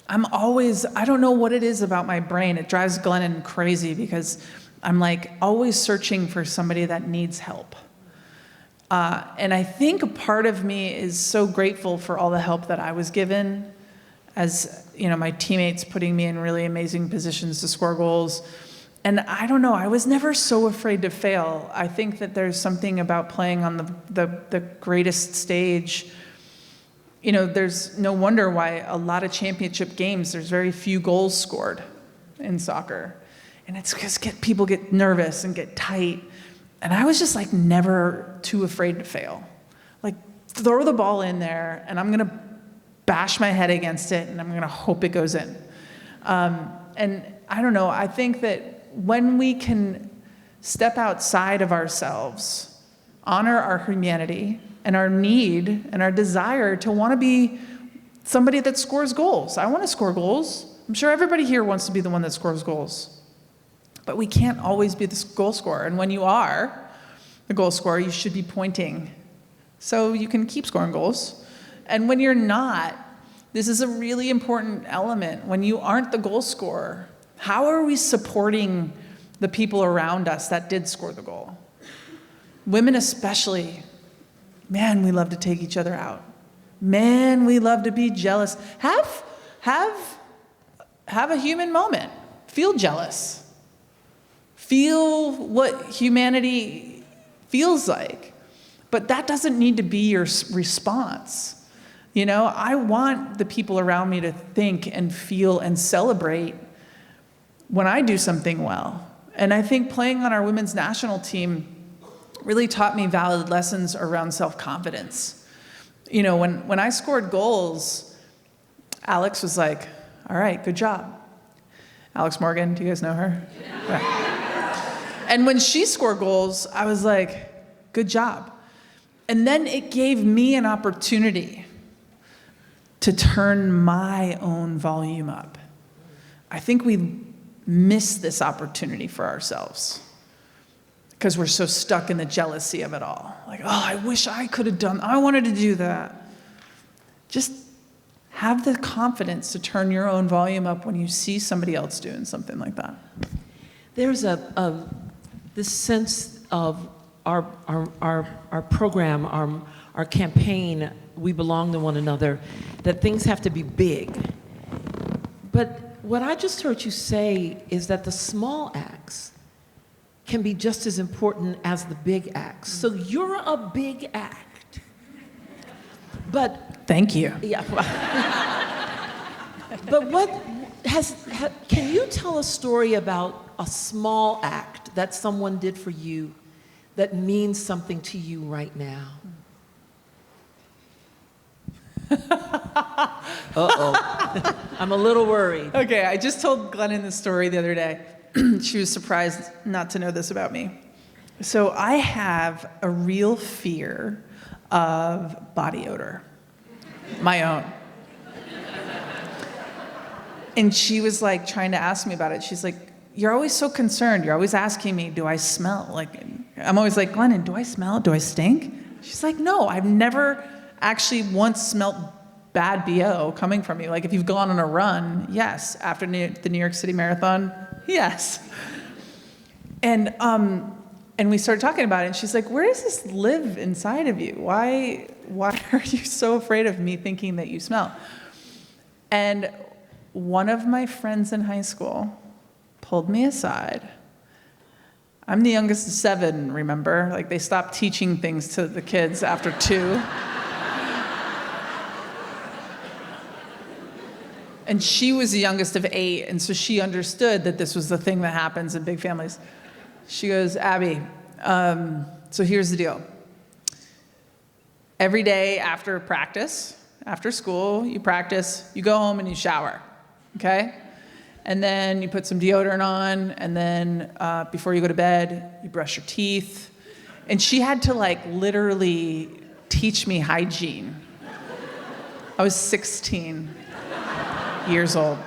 don't know what it is about my brain. It drives Glennon crazy because I'm like always searching for somebody that needs help. And I think a part of me is so grateful for all the help that I was given, as you know, my teammates putting me in really amazing positions to score goals. And I don't know, I was never so afraid to fail. I think that there's something about playing on the greatest stage. You know, there's no wonder why a lot of championship games, there's very few goals scored in soccer. And it's because people get nervous and get tight. And I was just like never too afraid to fail. Like, throw the ball in there and I'm gonna bash my head against it and I'm gonna hope it goes in. And I don't know, I think that when we can step outside of ourselves, honor our humanity and our need and our desire to want to be somebody that scores goals. I want to score goals. I'm sure everybody here wants to be the one that scores goals. But we can't always be the goal scorer. And when you are the goal scorer, you should be pointing so you can keep scoring goals. And when you're not, this is a really important element. When you aren't the goal scorer, how are we supporting the people around us that did score the goal? Women especially, man, we love to take each other out. Man, we love to be jealous. Have a human moment. Feel jealous. Feel what humanity feels like. But that doesn't need to be your response. You know, I want the people around me to think and feel and celebrate when I do something well. And I think playing on our women's national team really taught me valid lessons around self-confidence. You know, when I scored goals, Alex was like, all right, good job. Alex Morgan, do you guys know her? Yeah. And when she scored goals, I was like, good job. And then it gave me an opportunity to turn my own volume up. I think we miss this opportunity for ourselves because we're so stuck in the jealousy of it all. Like, oh, I wish I could have done, I wanted to do that. Just have the confidence to turn your own volume up when you see somebody else doing something like that. There's this sense of our program, our campaign, we belong to one another, that things have to be big. But what I just heard you say is that the small acts can be just as important as the big acts. So you're a big act. But thank you. Yeah. But can you tell a story about a small act that someone did for you that means something to you right now? Uh-oh. I'm a little worried. Okay, I just told Glennon this story the other day. She was surprised not to know this about me. So I have a real fear of body odor, my own. And she was like trying to ask me about it. She's like, you're always so concerned. You're always asking me, do I smell? Like, I'm always like, Glennon, do I smell? Do I stink? She's like, no, I've never actually once smelt bad BO coming from you. Like if you've gone on a run, yes. After the New York City Marathon, yes. And we started talking about it, and she's like, where does this live inside of you? Why are you so afraid of me thinking that you smell? And one of my friends in high school pulled me aside. I'm the youngest of 7, remember? Like they stopped teaching things to the kids after 2. And she was the youngest of 8, and so she understood that this was the thing that happens in big families. She goes, Abby, so here's the deal. Every day after practice, after school, you practice, you go home and you shower, okay? And then you put some deodorant on, and then before you go to bed, you brush your teeth. And she had to like literally teach me hygiene. I was 16 years old.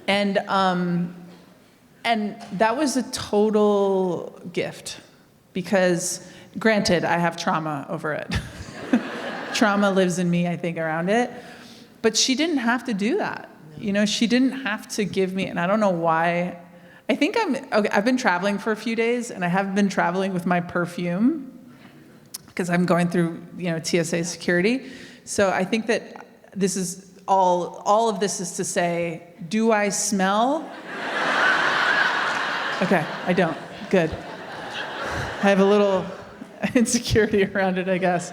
And that was a total gift because, granted, I have trauma over it. Trauma lives in me, I think, around it. But she didn't have to do that. You know, she didn't have to give me, and I don't know why. I think I've been traveling for a few days, and I have been traveling with my perfume because I'm going through, TSA security. So I think that this is all of this is to say, do I smell? Okay, I don't. Good. I have a little insecurity around it, I guess.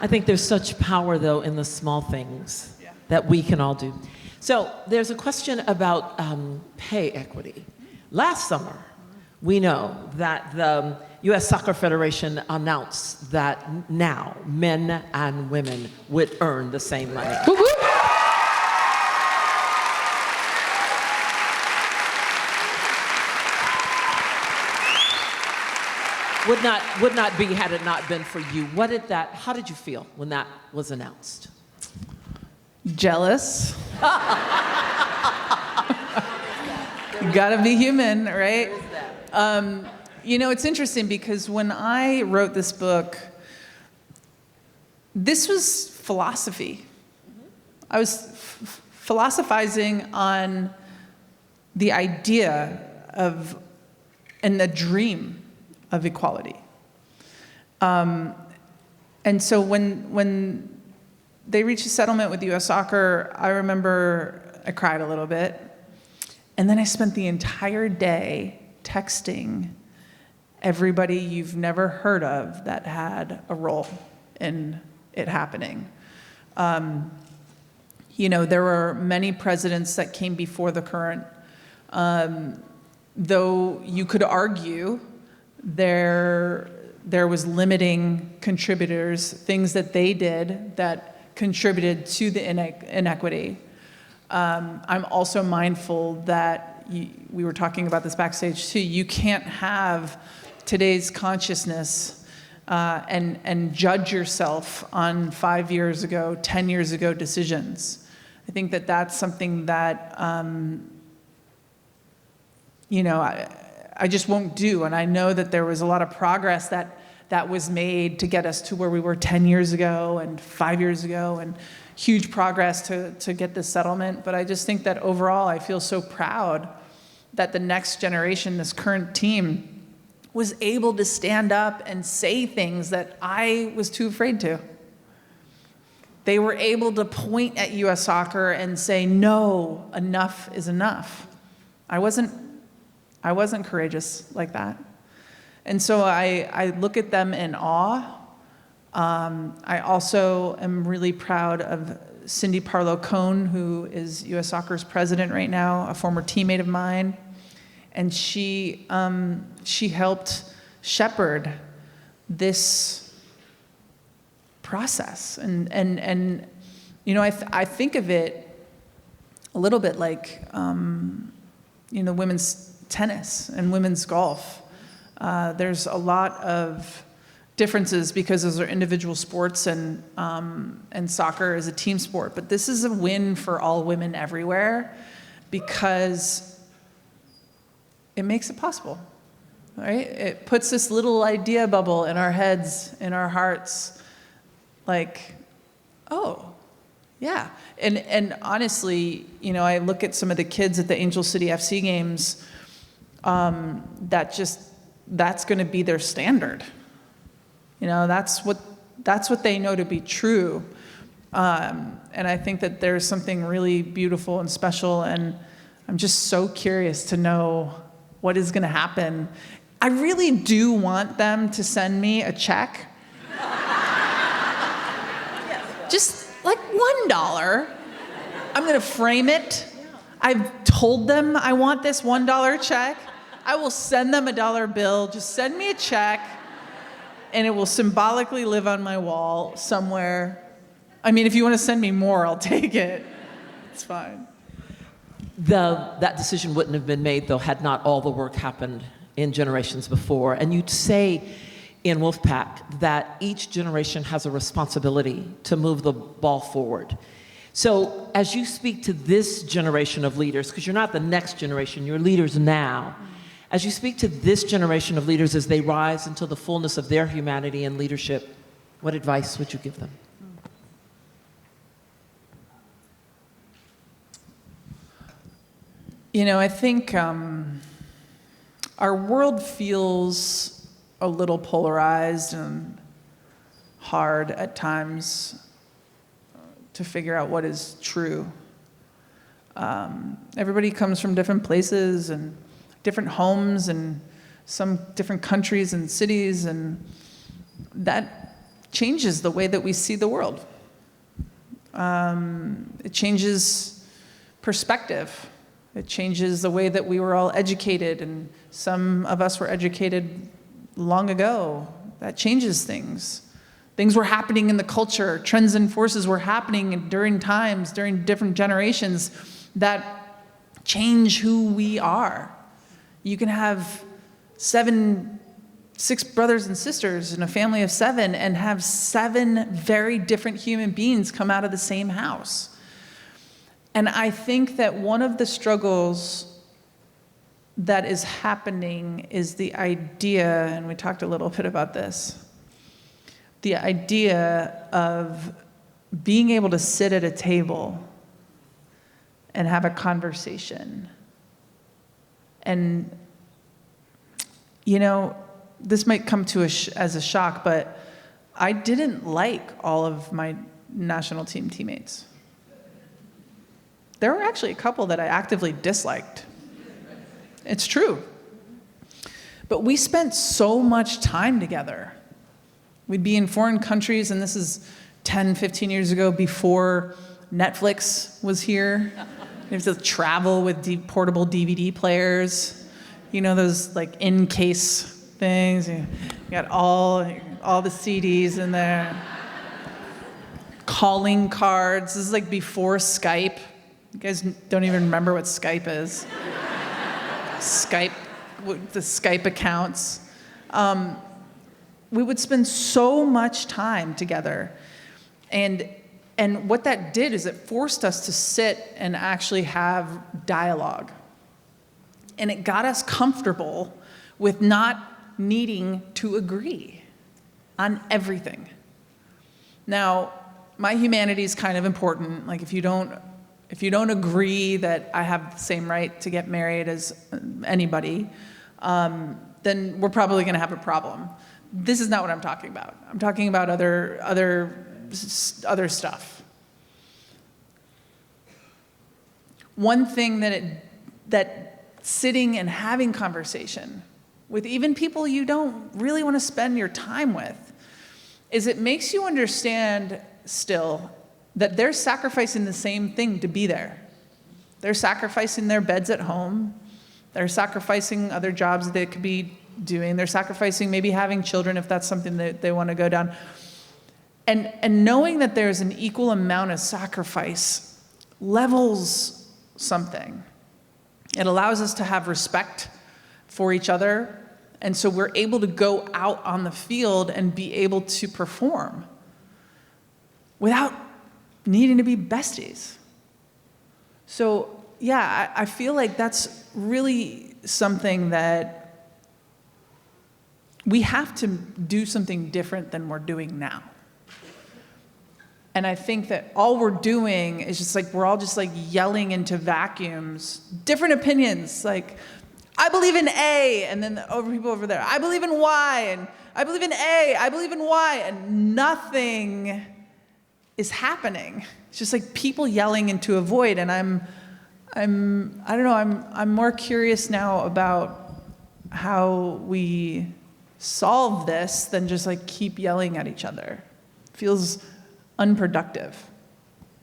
I think there's such power, though, in the small things that we can all do. So there's a question about pay equity. Last summer, we know that the U.S. Soccer Federation announced that now men and women would earn the same money. Woo-hoo! Would not be had it not been for you. How did you feel when that was announced? Jealous. You gotta be human, right? It's interesting because when I wrote this book, this was philosophy. I was philosophizing on the idea of and the dream of equality. And so when they reached a settlement with U.S. Soccer, I remember I cried a little bit. And then I spent the entire day texting everybody you've never heard of that had a role in it happening. There were many presidents that came before the current, though you could argue there was limiting contributors, things that they did that contributed to the inequity. I'm also mindful that we were talking about this backstage too. You can't have today's consciousness and judge yourself on 5 years ago, 10 years ago decisions. I think that that's something that I just won't do. And I know that there was a lot of progress that was made to get us to where we were 10 years ago and 5 years ago, and huge progress to get this settlement. But I just think that overall, I feel so proud that the next generation, this current team, was able to stand up and say things that I was too afraid to. They were able to point at U.S. Soccer and say, no, enough is enough. I wasn't courageous like that. And so I look at them in awe. I also am really proud of Cindy Parlow-Cohn, who is U.S. Soccer's president right now, a former teammate of mine. And she helped shepherd this process. And you know, I think of it a little bit like, you know, women's tennis and women's golf. There's a lot of differences because those are individual sports, and soccer is a team sport. But this is a win for all women everywhere because it makes it possible, right? It puts this little idea bubble in our heads, in our hearts, like, oh, yeah. And honestly, you know, I look at some of the kids at the Angel City FC games, that's going to be their standard. You know, that's what they know to be true. And I think that there's something really beautiful and special, and I'm just so curious to know what is going to happen. I really do want them to send me a check. Just like $1. I'm going to frame it. I've told them I want this $1 check. I will send them a $1 bill. Just send me a check, and it will symbolically live on my wall somewhere. I mean, if you want to send me more, I'll take it. It's fine. That decision wouldn't have been made, though, had not all the work happened in generations before. And you'd say in Wolfpack that each generation has a responsibility to move the ball forward. So as you speak to this generation of leaders, because you're not the next generation, you're leaders now, as you speak to this generation of leaders as they rise into the fullness of their humanity and leadership, what advice would you give them? You know, I think our world feels a little polarized and hard at times to figure out what is true. Everybody comes from different places and different homes and some different countries and cities, and that changes the way that we see the world. It changes perspective. It changes the way that we were all educated, and some of us were educated long ago. That changes things. Things were happening in the culture. Trends and forces were happening during times, during different generations that change who we are. You can have 6 brothers and sisters in a family of 7 and have 7 very different human beings come out of the same house. And I think that one of the struggles that is happening is the idea, and we talked a little bit about this, the idea of being able to sit at a table and have a conversation. And, you know, this might come to as a shock, but I didn't like all of my national team teammates. There were actually a couple that I actively disliked. It's true. But we spent so much time together. We'd be in foreign countries, and this is 10, 15 years ago, before Netflix was here. We have to travel with portable DVD players. You know, those like in-case things. You got all the CDs in there. Calling cards. This is like before Skype. You guys don't even remember what Skype is. Skype, the Skype accounts. We would spend so much time together. And what that did is it forced us to sit and actually have dialogue. And it got us comfortable with not needing to agree on everything. Now, my humanity is kind of important. Like if you don't agree that I have the same right to get married as anybody, then we're probably going to have a problem. This is not what I'm talking about. I'm talking about other stuff. One thing that sitting and having conversation with even people you don't really want to spend your time with is it makes you understand still that they're sacrificing the same thing to be there. They're sacrificing their beds at home. They're sacrificing other jobs they could be doing. They're sacrificing maybe having children if that's something that they want to go down. And knowing that there's an equal amount of sacrifice levels something. It allows us to have respect for each other. And so we're able to go out on the field and be able to perform without needing to be besties. So yeah, I feel like that's really something that we have to do something different than we're doing now. And I think that all we're doing is just like, we're all just like yelling into vacuums, different opinions, like, I believe in A, and then people over there, I believe in Y, and I believe in A, I believe in Y, and nothing is happening. It's just like people yelling into a void, and I don't know, I'm more curious now about how we solve this than just like keep yelling at each other. It feels unproductive.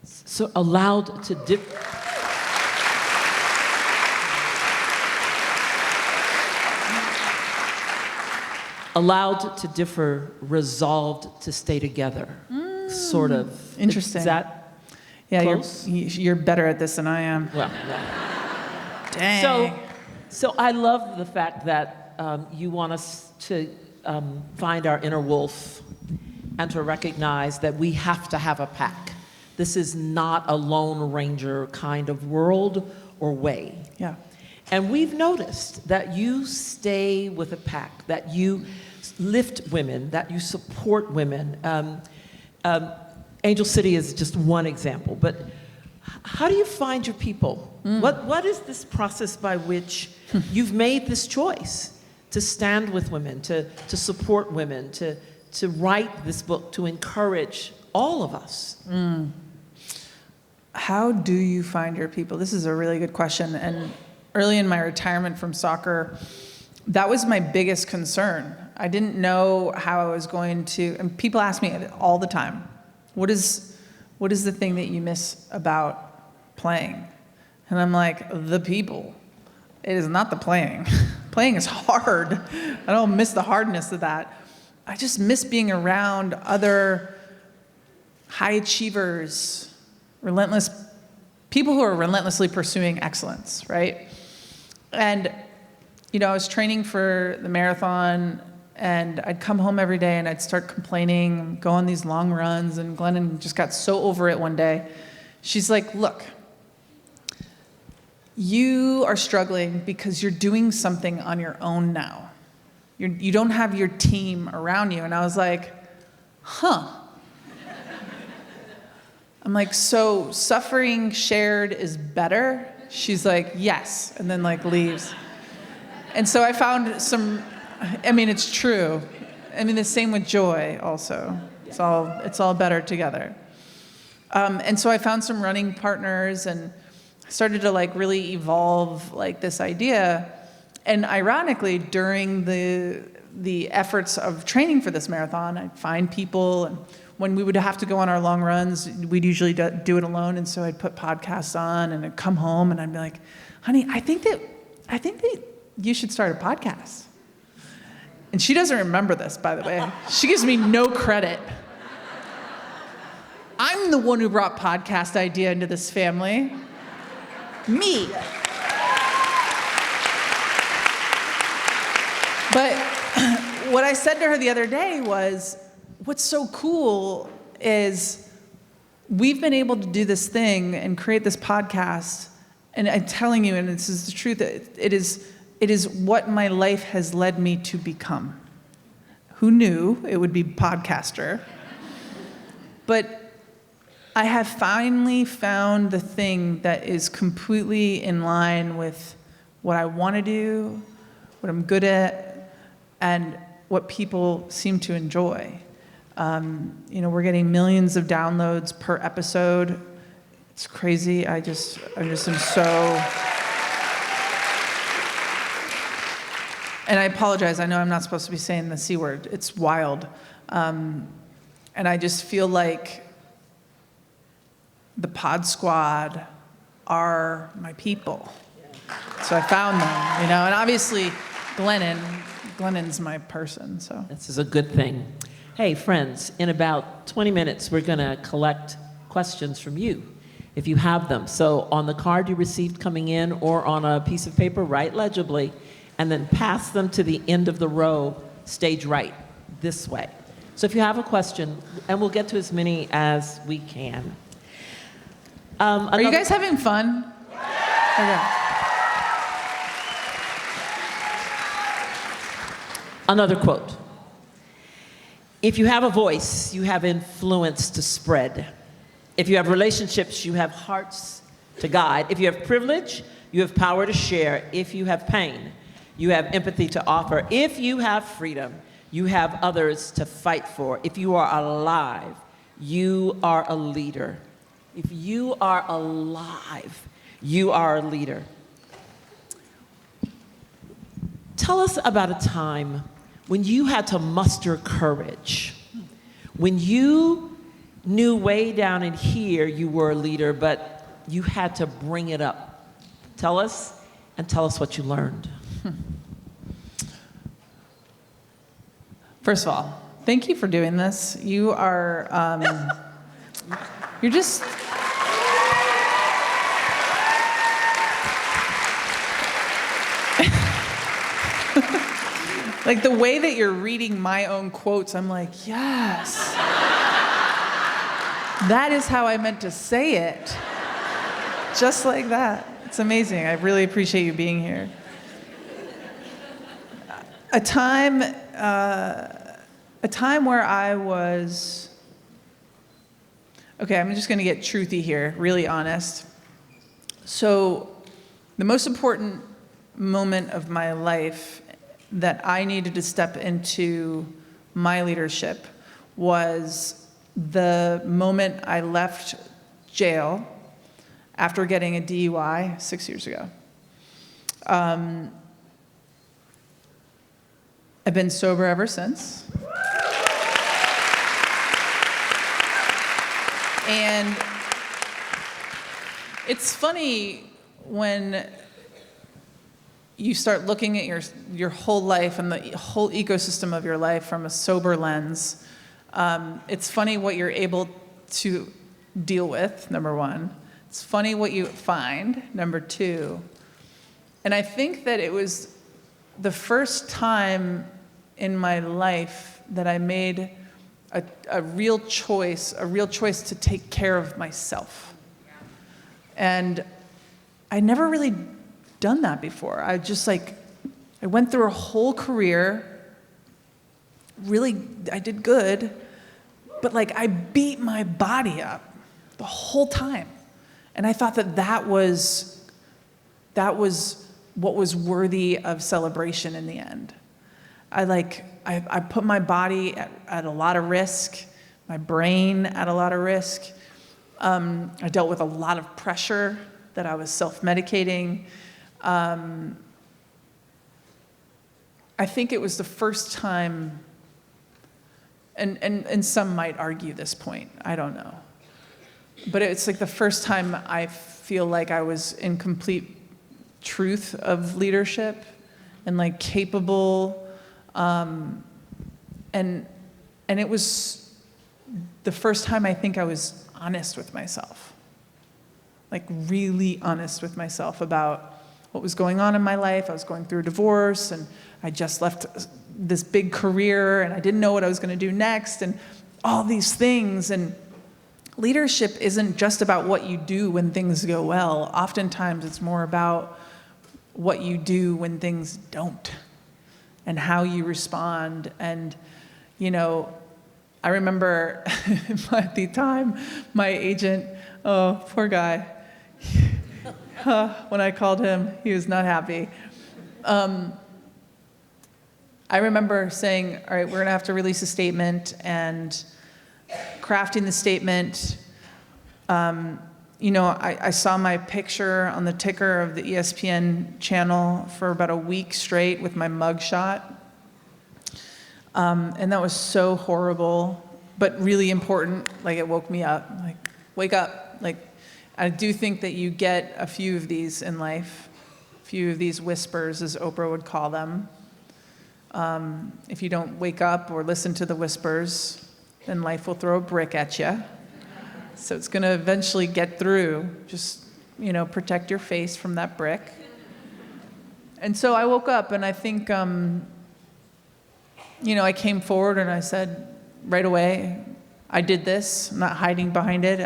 So allowed to allowed to differ, resolved to stay together. Sort of. Interesting. Is that close? You're better at this than I am. Well, dang. So I love the fact that you want us to find our inner wolf and to recognize that we have to have a pack. This is not a Lone Ranger kind of world or way. Yeah. And we've noticed that you stay with a pack, that you lift women, that you support women. Angel City is just one example, but how do you find your people? What is this process by which you've made this choice to stand with women, to support women, to write this book, to encourage all of us? How do you find your people? This is a really good question. And early in my retirement from soccer, that was my biggest concern. I didn't know how I was going to, and people ask me all the time, what is the thing that you miss about playing? And I'm like, the people. It is not the playing. Playing is hard. I don't miss the hardness of that. I just miss being around other high achievers, relentless people who are relentlessly pursuing excellence, right? And, you know, I was training for the marathon, and I'd come home every day and I'd start complaining, go on these long runs, and Glennon just got so over it one day. She's like, look, you are struggling because you're doing something on your own now. You don't have your team around you. And I was like, huh. I'm like, so suffering shared is better? She's like, yes, and then like leaves. And so I found some, I mean, it's true. I mean, the same with joy also. It's all better together. And so I found some running partners and started to like really evolve like this idea. And ironically, during the efforts of training for this marathon, I'd find people, and when we would have to go on our long runs, we'd usually do it alone, and so I'd put podcasts on, and I'd come home, and I'd be like, honey, I think that you should start a podcast. And she doesn't remember this, by the way. She gives me no credit. I'm the one who brought podcast idea into this family. Me. But what I said to her the other day was, what's so cool is we've been able to do this thing and create this podcast, and I'm telling you, and this is the truth, it is what my life has led me to become. Who knew it would be podcaster? But I have finally found the thing that is completely in line with what I want to do, what I'm good at, and what people seem to enjoy. You know, we're getting millions of downloads per episode. It's crazy. I just am so. And I apologize. I know I'm not supposed to be saying the C word. It's wild. And I just feel like the Pod Squad are my people. So I found them, and obviously Glennon's my person, so. This is a good thing. Hey, friends, in about 20 minutes, we're going to collect questions from you, if you have them. So on the card you received coming in or on a piece of paper, write legibly, and then pass them to the end of the row, stage right, this way. So if you have a question, and we'll get to as many as we can. Are you guys having fun? Okay. Another quote. If you have a voice, you have influence to spread. If you have relationships, you have hearts to guide. If you have privilege, you have power to share. If you have pain, you have empathy to offer. If you have freedom, you have others to fight for. If you are alive, you are a leader. If you are alive, you are a leader. Tell us about a time when you had to muster courage, when you knew way down in here you were a leader, but you had to bring it up. Tell us, and tell us what you learned. First of all, thank you for doing this. You are, you're just... Like the way that you're reading my own quotes, I'm like, yes. That is how I meant to say it. Just like that. It's amazing. I really appreciate you being here. A time where I was, okay, I'm just gonna get truthy here, really honest. So the most important moment of my life that I needed to step into my leadership was the moment I left jail after getting a DUI 6 years ago. I've been sober ever since. And it's funny when you start looking at your whole life and the whole ecosystem of your life from a sober lens. It's funny what you're able to deal with, number one. It's funny what you find, number two. And I think that it was the first time in my life that I made a real choice to take care of myself. And I never really done that before. I went through a whole career, really, I did good, but I beat my body up the whole time. And I thought that was what was worthy of celebration in the end. I put my body at a lot of risk, my brain at a lot of risk. I dealt with a lot of pressure that I was self-medicating. I think it was the first time, and some might argue this point, I don't know. But it's the first time I feel like I was in complete truth of leadership and capable, and it was the first time I think I was honest with myself, really honest with myself about what was going on in my life. I was going through a divorce, and I just left this big career, and I didn't know what I was going to do next, and all these things. And leadership isn't just about what you do when things go well. Oftentimes, it's more about what you do when things don't, and how you respond. And, I remember at the time, my agent, oh, poor guy, when I called him, he was not happy. I remember saying, all right, we're going to have to release a statement, and crafting the statement. I saw my picture on the ticker of the ESPN channel for about a week straight with my mugshot. And that was so horrible, but really important. It woke me up. Wake up. I do think that you get a few of these in life, a few of these whispers, as Oprah would call them. If you don't wake up or listen to the whispers, then life will throw a brick at you. So it's going to eventually get through. Just, protect your face from that brick. And so I woke up, and I think, I came forward and I said right away, I did this. I'm not hiding behind it.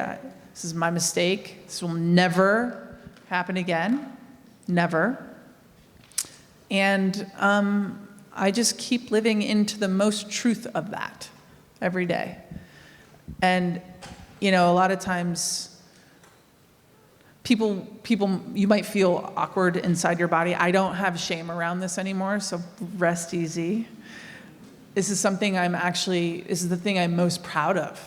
This is my mistake. This will never happen again. Never. And I just keep living into the most truth of that every day. And, a lot of times people, you might feel awkward inside your body. I don't have shame around this anymore, so rest easy. This is the thing I'm most proud of.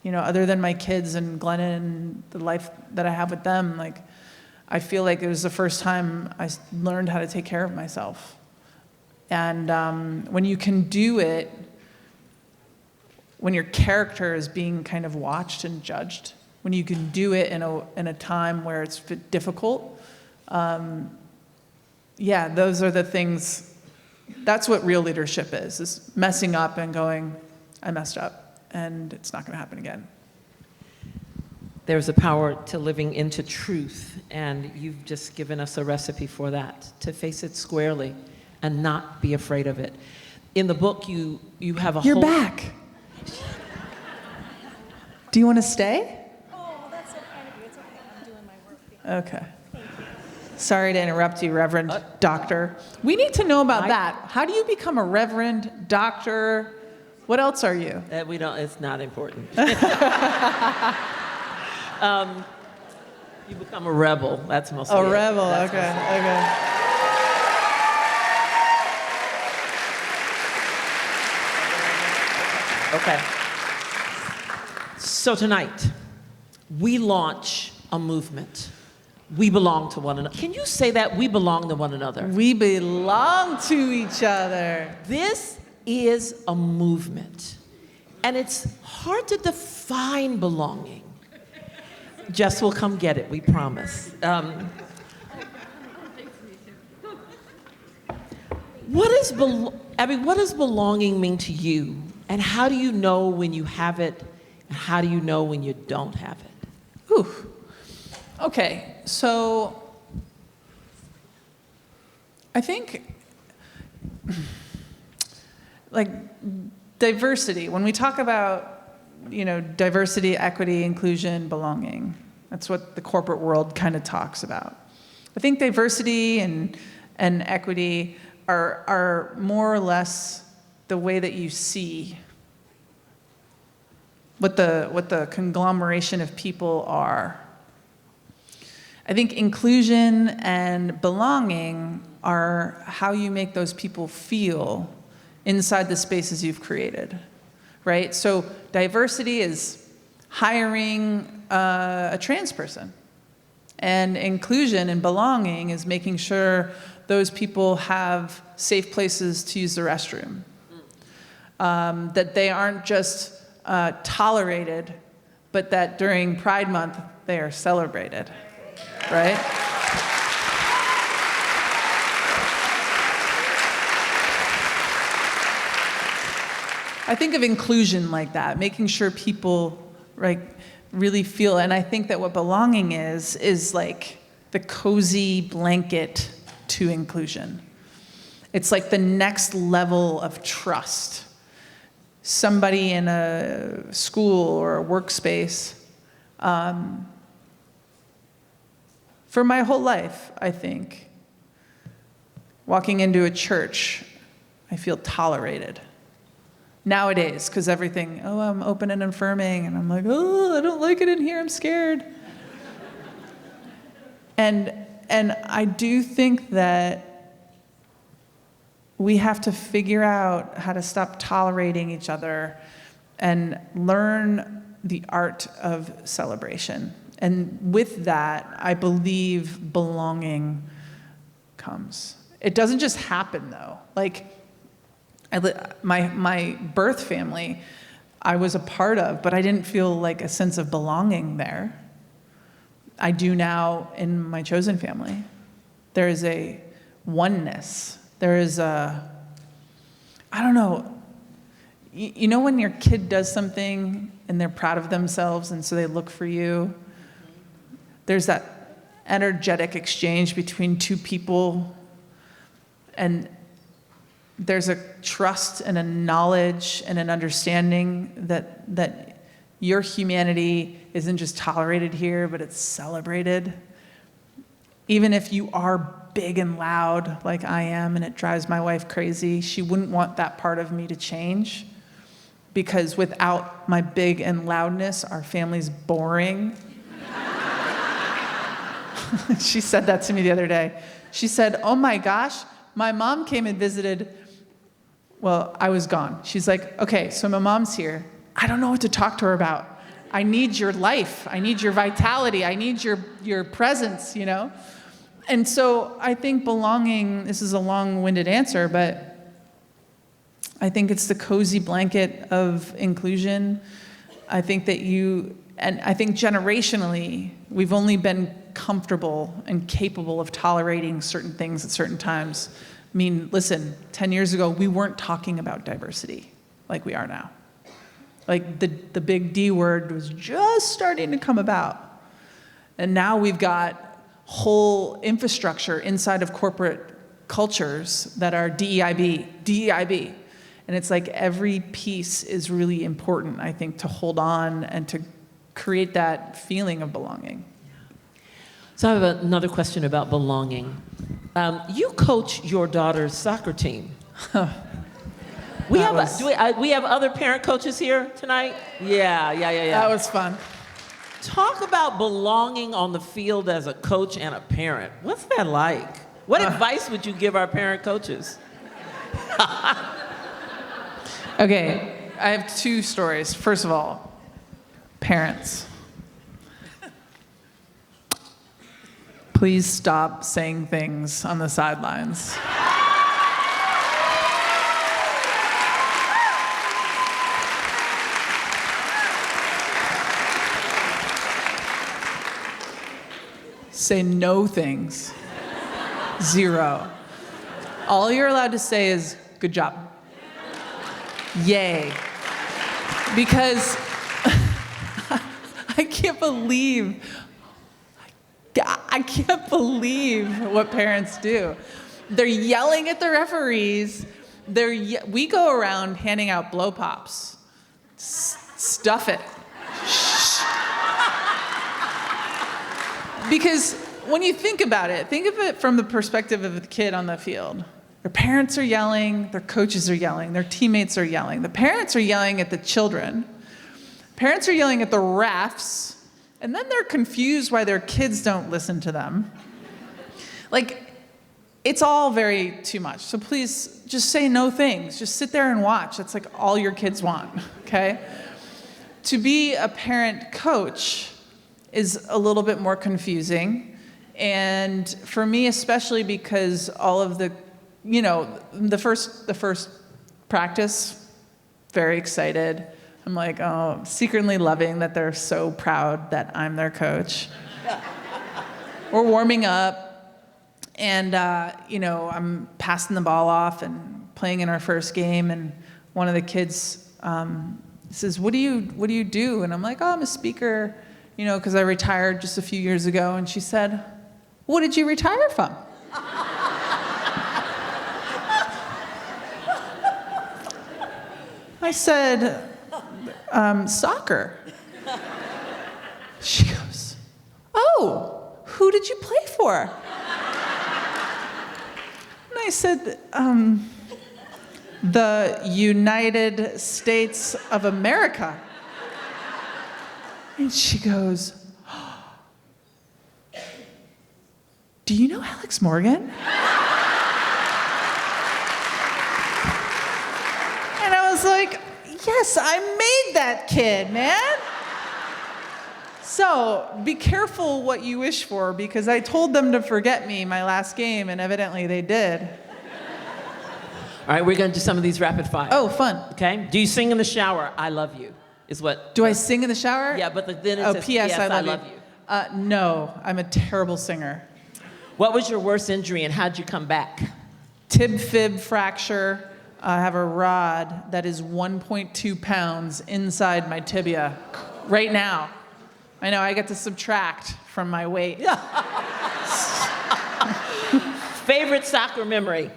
Other than my kids and Glennon and the life that I have with them, I feel like it was the first time I learned how to take care of myself. And when you can do it, when your character is being kind of watched and judged, when you can do it in a time where it's difficult, those are the things. That's what real leadership is messing up and going, I messed up, and it's not going to happen again. There's a power to living into truth, and you've just given us a recipe for that, to face it squarely and not be afraid of it. In the book, you have a You're back. Do you want to stay? Oh, that's so kind of you. It's okay. I'm doing my work. Okay. Sorry to interrupt you, Reverend Doctor. We need to know about that. How do you become a Reverend Doctor? What else are you? It's not important. You become a rebel. That's mostly a rebel. Okay. Okay. So tonight, we launch a movement. We belong to one another. Can you say that? We belong to one another. We belong to each other. This is a movement. And it's hard to define belonging. Jess will come get it, we promise. Abby, what does belonging mean to you? And how do you know when you have it? And how do you know when you don't have it? Ooh. Okay, so I think diversity, when we talk about diversity, equity, inclusion, belonging, that's what the corporate world kind of talks about. I think diversity and equity are more or less the way that you see what the conglomeration of people are. I think inclusion and belonging are how you make those people feel inside the spaces you've created, right? So diversity is hiring a trans person. And inclusion and belonging is making sure those people have safe places to use the restroom. That they aren't just tolerated, but that during Pride Month, they are celebrated, right? I think of inclusion like that, making sure people really feel, and I think that what belonging is like the cozy blanket to inclusion. It's like the next level of trust. Somebody in a school or a workspace. For my whole life, I think, walking into a church, I feel tolerated. Nowadays, because everything, I'm open and affirming, and I'm like, I don't like it in here, I'm scared. And I do think that we have to figure out how to stop tolerating each other and learn the art of celebration. And with that, I believe belonging comes. It doesn't just happen, though. My birth family, I was a part of, but I didn't feel like a sense of belonging there. I do now in my chosen family. There is a oneness. There is a, I don't know, you know when your kid does something and they're proud of themselves and so they look for you? There's that energetic exchange between two people, and there's a trust and a knowledge and an understanding that your humanity isn't just tolerated here, but it's celebrated. Even if you are big and loud like I am, and it drives my wife crazy, she wouldn't want that part of me to change, because without my big and loudness, our family's boring. She said that to me the other day. She said, oh my gosh, my mom came and visited. Well, I was gone. She's like, okay, so my mom's here. I don't know what to talk to her about. I need your life. I need your vitality. I need your presence, you know? And so I think belonging, this is a long-winded answer, but I think it's the cozy blanket of inclusion. I think that and I think generationally, we've only been comfortable and capable of tolerating certain things at certain times. I mean, listen, 10 years ago, we weren't talking about diversity like we are now. Like the big D word was just starting to come about. And now we've got whole infrastructure inside of corporate cultures that are DEIB. And it's like every piece is really important, I think, to hold on and to create that feeling of belonging. So I have another question about belonging. You coach your daughter's soccer team. We have other parent coaches here tonight? Yeah. That was fun. Talk about belonging on the field as a coach and a parent. What's that like? What advice would you give our parent coaches? Okay, I have two stories. First of all, parents. Please stop saying things on the sidelines. Say no things. 0. All you're allowed to say is, good job. Yay. Because I can't believe what parents do. They're yelling at the referees. We go around handing out blow pops. Stuff it. Because when you think about it, think of it from the perspective of the kid on the field. Their parents are yelling, their coaches are yelling, their teammates are yelling. The parents are yelling at the children. Parents are yelling at the refs, and then they're confused why their kids don't listen to them. Like, it's all very too much. So please, just say no things. Just sit there and watch. That's like all your kids want, okay? To be a parent coach is a little bit more confusing. And for me, especially because all of the first practice, very excited. I'm like, oh, secretly loving that they're so proud that I'm their coach. We're warming up, and I'm passing the ball off and playing in our first game, and one of the kids says, what do you do? And I'm like, oh, I'm a speaker, because I retired just a few years ago. And she said, what did you retire from? I said, soccer. She goes, oh, who did you play for? And I said, the United States of America. And she goes, do you know Alex Morgan? And I was like, yes, I made that kid, man. So be careful what you wish for, because I told them to forget me my last game, and evidently they did. All right, we're going to do some of these rapid fire. Oh, fun. Okay. Do you sing in the shower? I love you. Is what? Do I sing in the shower? Yeah, but then it says, P.S. I love you. No, I'm a terrible singer. What was your worst injury and how'd you come back? Tib-fib fracture. I have a rod that is 1.2 pounds inside my tibia right now. I know, I get to subtract from my weight. Favorite soccer memory?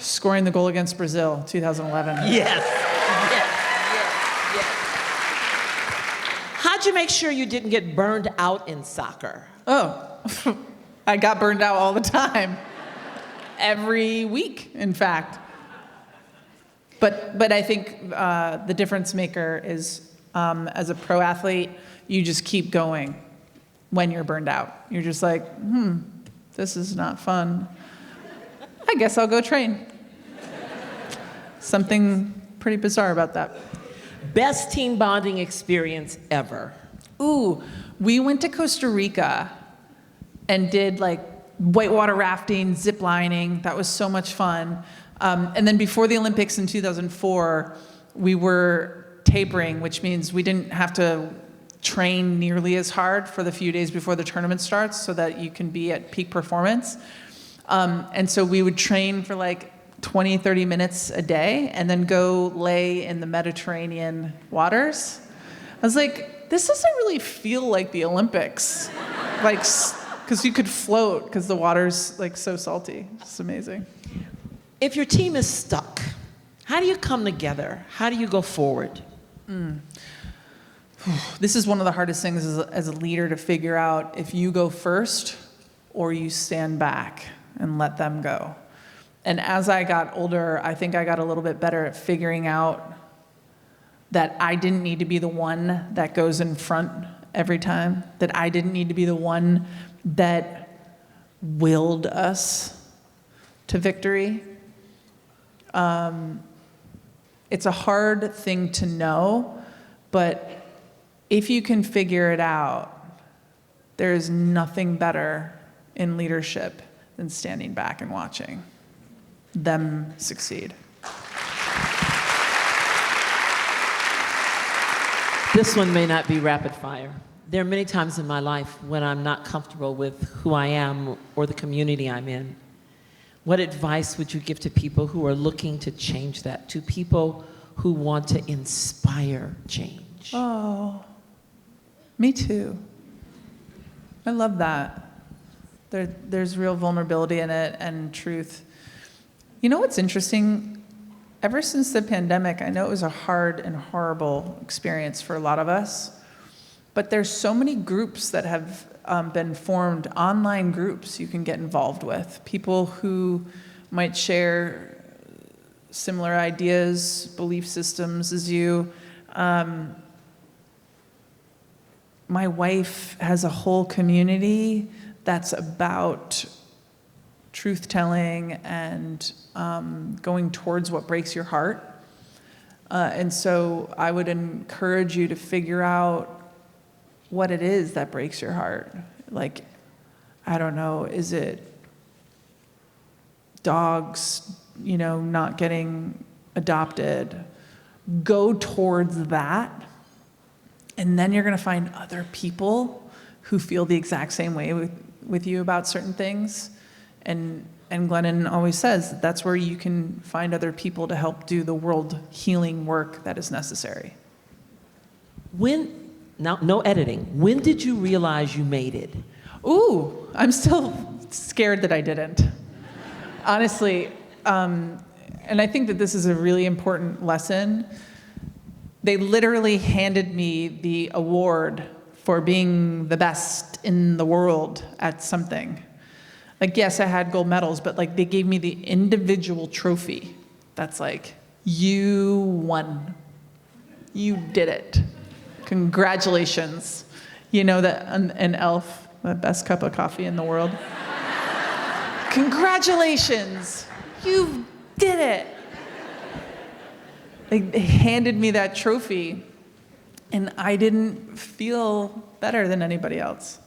Scoring the goal against Brazil, 2011. Yes. How'd you make sure you didn't get burned out in soccer? Oh, I got burned out all the time. Every week, in fact. But I think the difference maker is, as a pro athlete, you just keep going when you're burned out. You're just like, this is not fun. I guess I'll go train. Something pretty bizarre about that. Best team bonding experience ever? Ooh, we went to Costa Rica and did like whitewater rafting, zip lining. That was so much fun. And then before the Olympics in 2004, we were tapering, which means we didn't have to train nearly as hard for the few days before the tournament starts so that you can be at peak performance. And so we would train for like 20, 30 minutes a day and then go lay in the Mediterranean waters. I was like, this doesn't really feel like the Olympics. Like, because you could float because the water's like so salty. It's amazing. If your team is stuck, how do you come together? How do you go forward? This is one of the hardest things as a leader, to figure out if you go first or you stand back and let them go. And as I got older, I think I got a little bit better at figuring out that I didn't need to be the one that goes in front every time, that I didn't need to be the one that willed us to victory. It's a hard thing to know, but if you can figure it out, there is nothing better in leadership than standing back and watching them succeed. This one may not be rapid fire. There are many times in my life when I'm not comfortable with who I am or the community I'm in. What advice would you give to people who are looking to change that, to people who want to inspire change? Oh, me too. I love that. There's real vulnerability in it and truth. You know what's interesting? Ever since the pandemic, I know it was a hard and horrible experience for a lot of us, but there's so many groups that have been formed, online groups you can get involved with, people who might share similar ideas, belief systems as you. My wife has a whole community that's about truth-telling and going towards what breaks your heart. And so I would encourage you to figure out what it is that breaks your heart. Like, I don't know, is it dogs, not getting adopted? Go towards that, and then you're gonna find other people who feel the exact same way with you about certain things. And Glennon always says that's where you can find other people to help do the world healing work that is necessary. Now, no editing. When did you realize you made it? Ooh, I'm still scared that I didn't. Honestly, and I think that this is a really important lesson. They literally handed me the award for being the best in the world at something. Like, yes, I had gold medals, but like they gave me the individual trophy. That's like, you won. You did it. Congratulations. You know that an Elf, the best cup of coffee in the world. Congratulations. You did it. They handed me that trophy, and I didn't feel better than anybody else.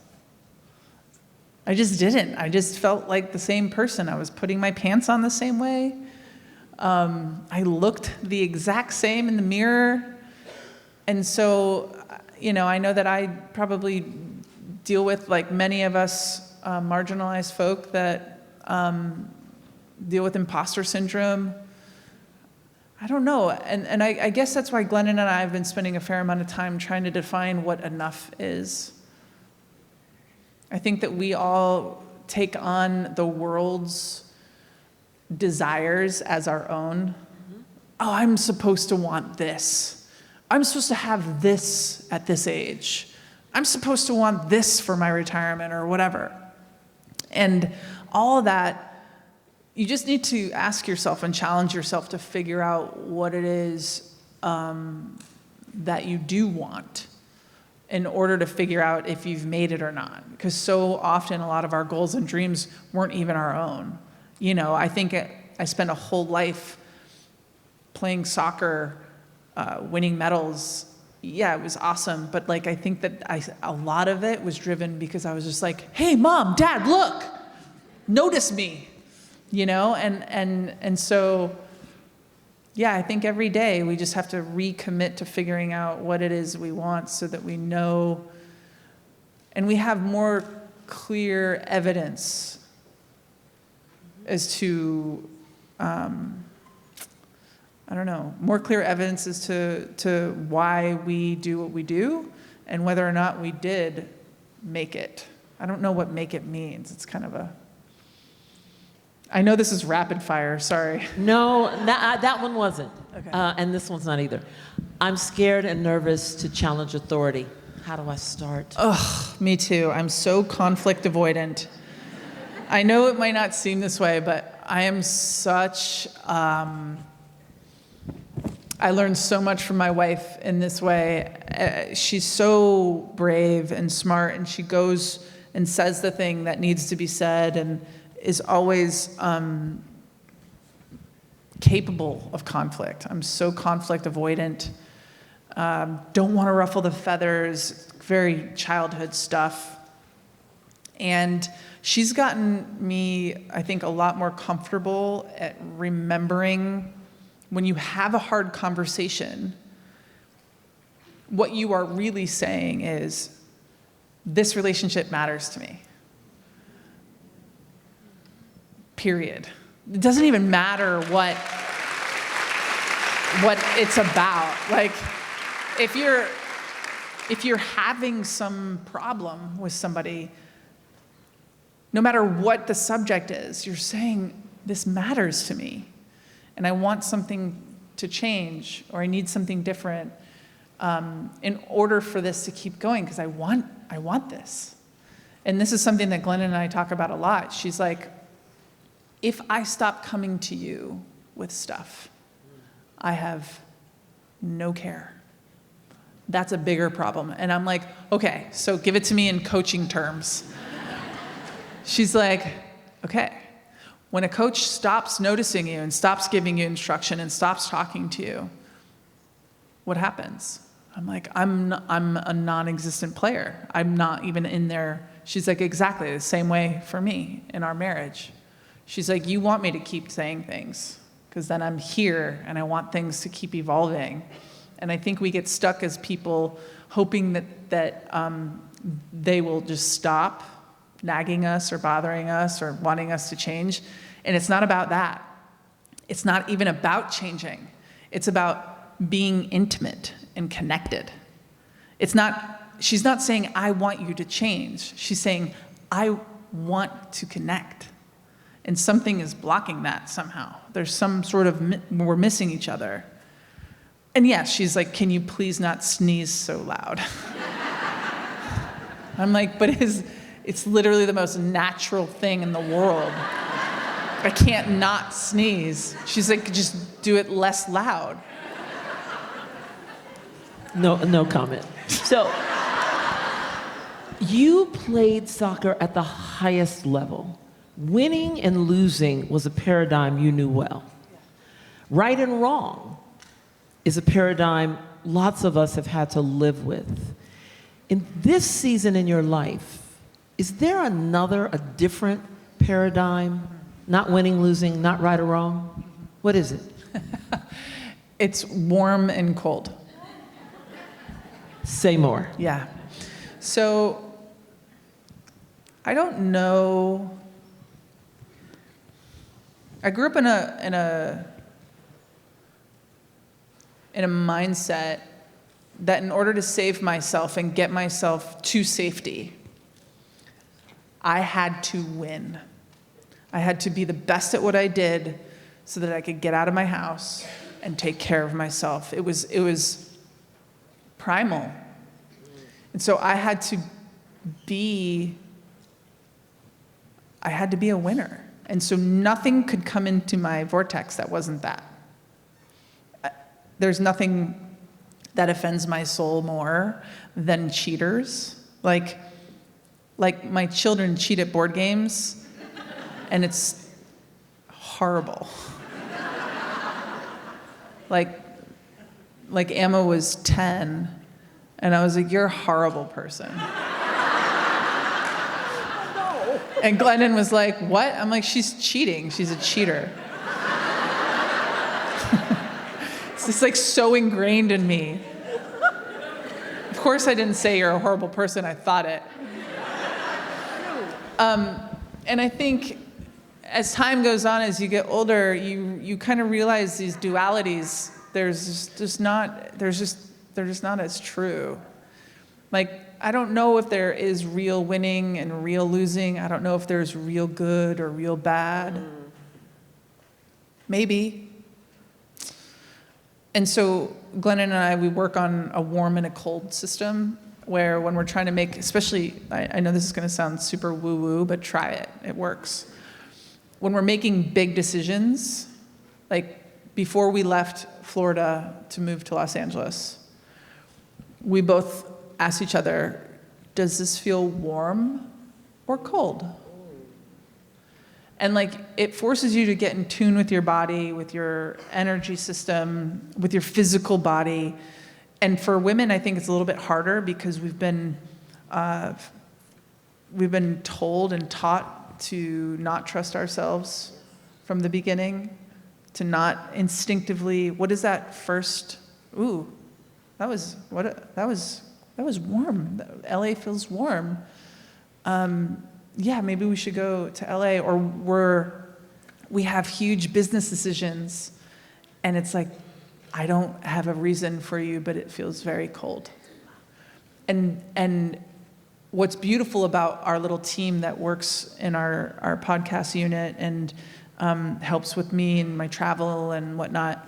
I just didn't. I just felt like the same person. I was putting my pants on the same way. I looked the exact same in the mirror. And so, I know that I probably deal with, like many of us marginalized folk that deal with imposter syndrome. I don't know. And I guess that's why Glennon and I have been spending a fair amount of time trying to define what enough is. I think that we all take on the world's desires as our own. Oh, I'm supposed to want this. I'm supposed to have this at this age. I'm supposed to want this for my retirement or whatever. And all of that, you just need to ask yourself and challenge yourself to figure out what it is that you do want in order to figure out if you've made it or not. Because so often a lot of our goals and dreams weren't even our own. You know, I think I spent a whole life playing soccer, winning medals. Yeah, it was awesome. But like, I think that a lot of it was driven because I was just like, hey, Mom, Dad, look, notice me, you know? And so, yeah, I think every day we just have to recommit to figuring out what it is we want so that we know and we have more clear evidence as to, more clear evidence as to why we do what we do and whether or not we did make it. I don't know what make it means. It's kind of I know this is rapid fire, sorry. No, that one wasn't. Okay. And this one's not either. I'm scared and nervous to challenge authority. How do I start? Ugh, me too. I'm so conflict avoidant. I know it might not seem this way, but I am such, I learned so much from my wife in this way. She's so brave and smart, and she goes and says the thing that needs to be said and is always capable of conflict. I'm so conflict avoidant. Don't want to ruffle the feathers, very childhood stuff. And she's gotten me, I think, a lot more comfortable at remembering when you have a hard conversation, what you are really saying is, this relationship matters to me. Period. It doesn't even matter what it's about. Like, if you're having some problem with somebody, no matter what the subject is, you're saying, this matters to me, and I want something to change, or I need something different in order for this to keep going, because I want this. And this is something that Glennon and I talk about a lot. She's like, if I stop coming to you with stuff, I have no care. That's a bigger problem. And I'm like, okay, so give it to me in coaching terms. She's like, okay, when a coach stops noticing you and stops giving you instruction and stops talking to you, what happens? I'm like, I'm a non-existent player. I'm not even in there. She's like, exactly the same way for me in our marriage. She's like, you want me to keep saying things because then I'm here and I want things to keep evolving. And I think we get stuck as people hoping that they will just stop nagging us or bothering us or wanting us to change. And it's not about that. It's not even about changing. It's about being intimate and connected. She's not saying, I want you to change. She's saying, I want to connect. And something is blocking that somehow. There's some sort of, we're missing each other. And yes, she's like, can you please not sneeze so loud? I'm like, but it's literally the most natural thing in the world. I can't not sneeze. She's like, just do it less loud. No comment. So, you played soccer at the highest level. Winning and losing was a paradigm you knew well. Right and wrong is a paradigm lots of us have had to live with. In this season in your life, is there a different paradigm? Not winning, losing, not right or wrong? What is it? It's warm and cold. Say more. Yeah. So I don't know. I grew up in a mindset that in order to save myself and get myself to safety, I had to win. I had to be the best at what I did so that I could get out of my house and take care of myself. It was primal. And so I had to be a winner. And so nothing could come into my vortex that wasn't that. There's nothing that offends my soul more than cheaters. Like my children cheat at board games, and it's horrible. Like Emma was 10, and I was like, you're a horrible person. And Glennon was like, what? I'm like, she's cheating. She's a cheater. It's just like so ingrained in me. Of course I didn't say you're a horrible person. I thought it. And I think as time goes on, as you get older, you kind of realize these dualities. They're just not as true. Like, I don't know if there is real winning and real losing. I don't know if there's real good or real bad. Maybe. And so Glennon and I, we work on a warm and a cold system where when we're trying to make, especially, I know this is going to sound super woo-woo, but try it. It works. When we're making big decisions, like before we left Florida to move to Los Angeles, we both asked each other, does this feel warm or cold? And like, it forces you to get in tune with your body, with your energy system, with your physical body. And for women, I think it's a little bit harder because we've been told and taught to not trust ourselves from the beginning, to not instinctively, what is that first, ooh, that was warm. LA feels warm. Yeah, maybe we should go to LA. Or we have huge business decisions, and it's like, I don't have a reason for you, but it feels very cold. And what's beautiful about our little team that works in our podcast unit and helps with me and my travel and whatnot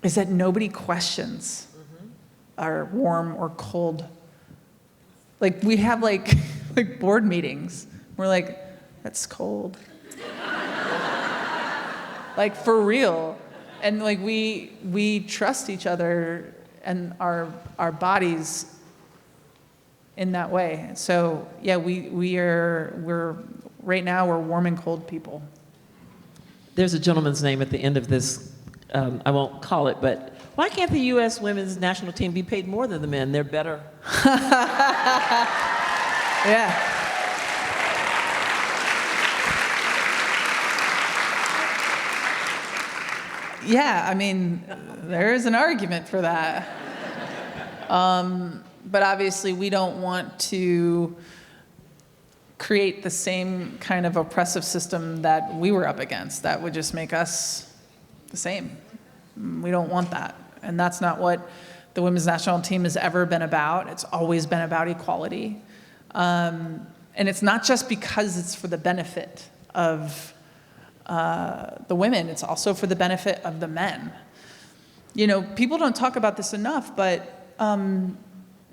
is that nobody questions our warm or cold. Like, we have like board meetings. We're like, that's cold. Like, for real. And like, we trust each other and our bodies in that way. So yeah, we're right now we're warm and cold people. There's a gentleman's name at the end of this, I won't call it, but why can't the U.S. women's national team be paid more than the men? They're better. Yeah. Yeah, I mean, there is an argument for that. But obviously, we don't want to create the same kind of oppressive system that we were up against. That would just make us the same. We don't want that. And that's not what the women's national team has ever been about. It's always been about equality. And it's not just because it's for the benefit of the women, it's also for the benefit of the men. You know, people don't talk about this enough, but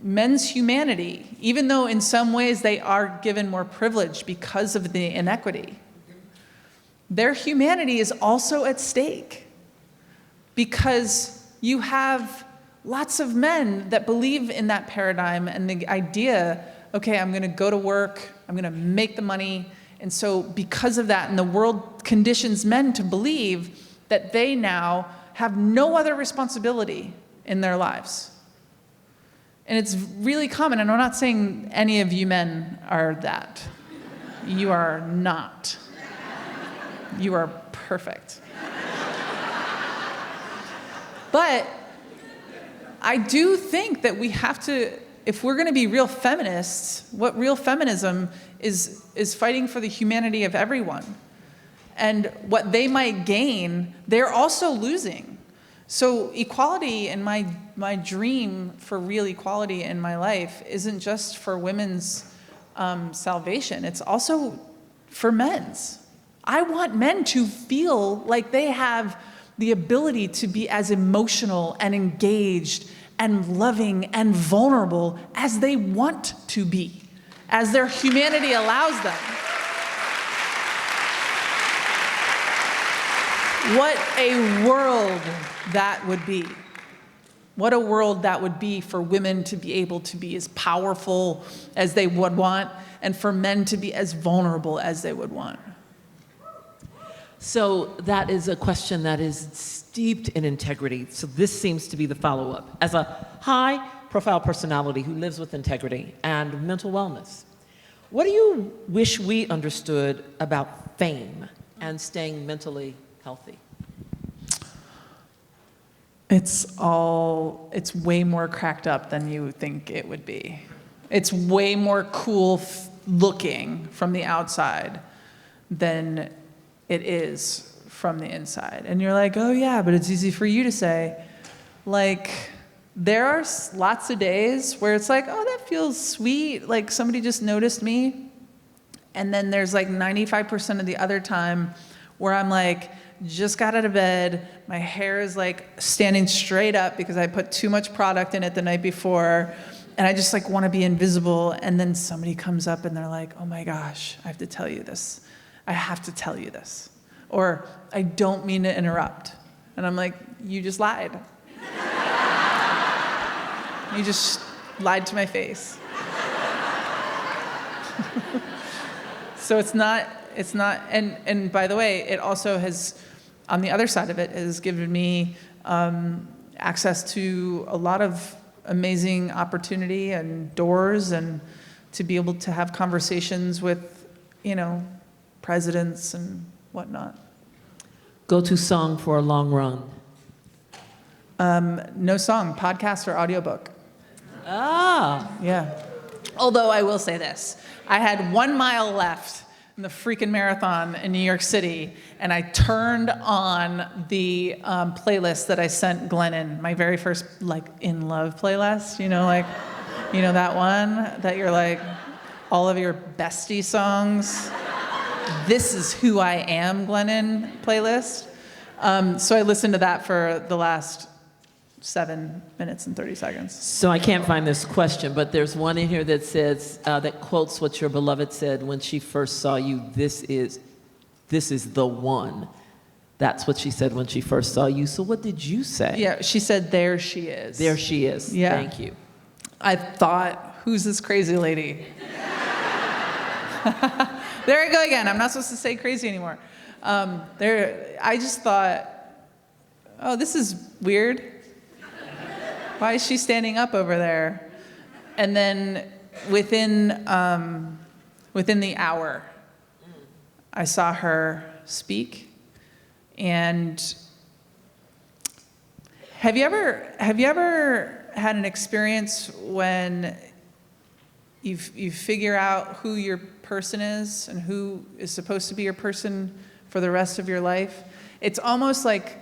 men's humanity, even though in some ways they are given more privilege because of the inequity, their humanity is also at stake because you have lots of men that believe in that paradigm and the idea, okay, I'm going to go to work, I'm going to make the money. And so because of that, and the world conditions men to believe that they now have no other responsibility in their lives. And it's really common, and I'm not saying any of you men are that. You are not. You are perfect. But I do think that we have to if we're going to be real feminists, what real feminism is fighting for the humanity of everyone. And what they might gain, they're also losing. So equality and my dream for real equality in my life isn't just for women's salvation. It's also for men's. I want men to feel like they have the ability to be as emotional and engaged and loving and vulnerable as they want to be, as their humanity allows them. What a world that would be. What a world that would be for women to be able to be as powerful as they would want, and for men to be as vulnerable as they would want. So that is a question that is steeped in integrity. So this seems to be the follow-up. As a high-profile personality who lives with integrity and mental wellness, what do you wish we understood about fame and staying mentally healthy? It's way more cracked up than you think it would be. It's way more cool looking from the outside than it is from the inside. And you're like, oh yeah, but it's easy for you to say. Like, there are lots of days where it's like, oh, that feels sweet, like somebody just noticed me. And then there's like 95% of the other time where I'm like, just got out of bed, my hair is like standing straight up because I put too much product in it the night before, and I just like want to be invisible. And then somebody comes up and they're like, oh my gosh, I have to tell you this. I have to tell you this. Or, I don't mean to interrupt. And I'm like, you just lied. You just lied to my face. So it's not, and by the way, it also has, on the other side of it, has given me access to a lot of amazing opportunity and doors, and to be able to have conversations with, presidents and whatnot. Go-to song for a long run? No song, podcast or audiobook. Ah. Yeah. Although I will say this, I had 1 mile left in the freaking marathon in New York City, and I turned on the playlist that I sent Glennon, my very first in love playlist, that one that you're like, all of your bestie songs. This is who I am, Glennon playlist. So I listened to that for the last 7 minutes and 30 seconds. So I can't find this question, but there's one in here that says, that quotes what your beloved said when she first saw you, this is the one. That's what she said when she first saw you. So what did you say? Yeah, she said, there she is. There she is. Yeah. Thank you. I thought, who's this crazy lady? There I go again. I'm not supposed to say crazy anymore. I just thought, oh, this is weird. Why is she standing up over there? And then within the hour, I saw her speak. And have you ever had an experience when you figure out who your person is and who is supposed to be your person for the rest of your life? It's almost like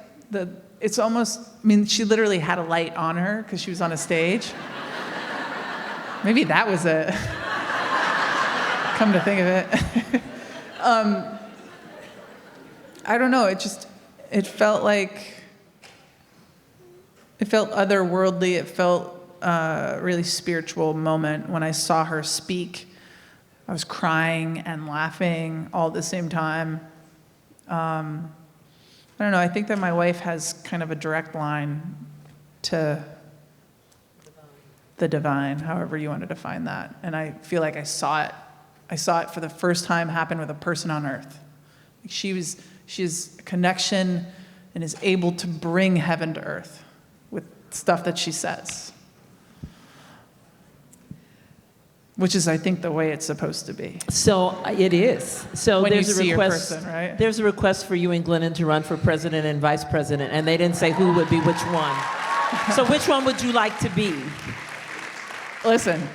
she literally had a light on her because she was on a stage. Maybe that was come to think of it. I don't know, it felt otherworldly, it felt a really spiritual moment when I saw her speak. I was crying and laughing all at the same time. I don't know, I think that my wife has kind of a direct line to the divine, however you want to define that. And I feel like I saw it for the first time happen with a person on earth. She has a connection and is able to bring heaven to earth with stuff that she says. Which is, I think, the way it's supposed to be. So it is. So when there's you a see request. your person, right? There's a request for you and Glennon to run for president and vice president, and they didn't say who would be which one. So which one would you like to be? Listen,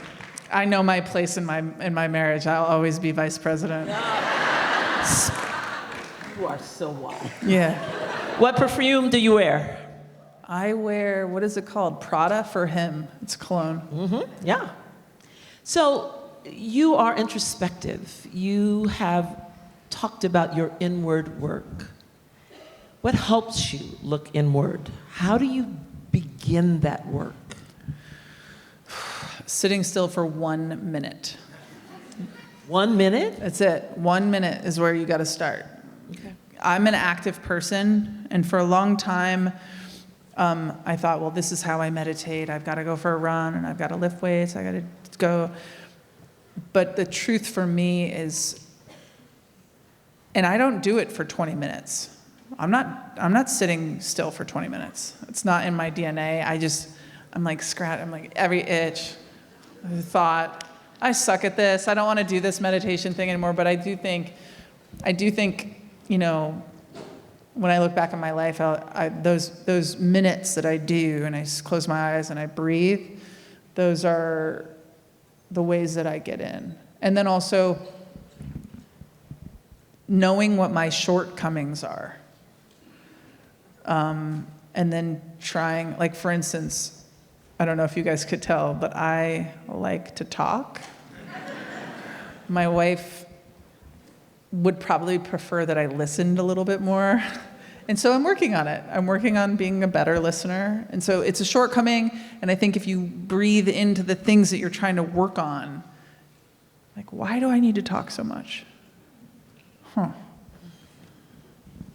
I know my place in my marriage. I'll always be vice president. You are so wild. Yeah. What perfume do you wear? I wear, what is it called? Prada for him. It's cologne. Mm-hmm. Yeah. So you are introspective. You have talked about your inward work. What helps you look inward? How do you begin that work? Sitting still for 1 minute. 1 minute? That's it. 1 minute is where you got to start. Okay. I'm an active person, and for a long time, I thought, well, this is how I meditate. I've got to go for a run, and I've got to lift weights. I got to go. But the truth for me is, and I don't do it for 20 minutes. I'm not sitting still for 20 minutes. It's not in my DNA. I'm like every itch, thought, I suck at this. I don't want to do this meditation thing anymore. But I do think, you know, when I look back on my life, those minutes that I do, and I close my eyes and I breathe, those are the ways that I get in. And then also knowing what my shortcomings are. And then trying, like for instance, I don't know if you guys could tell, but I like to talk. My wife would probably prefer that I listened a little bit more. And so I'm working on it. I'm working on being a better listener. And so it's a shortcoming. And I think if you breathe into the things that you're trying to work on, like, why do I need to talk so much?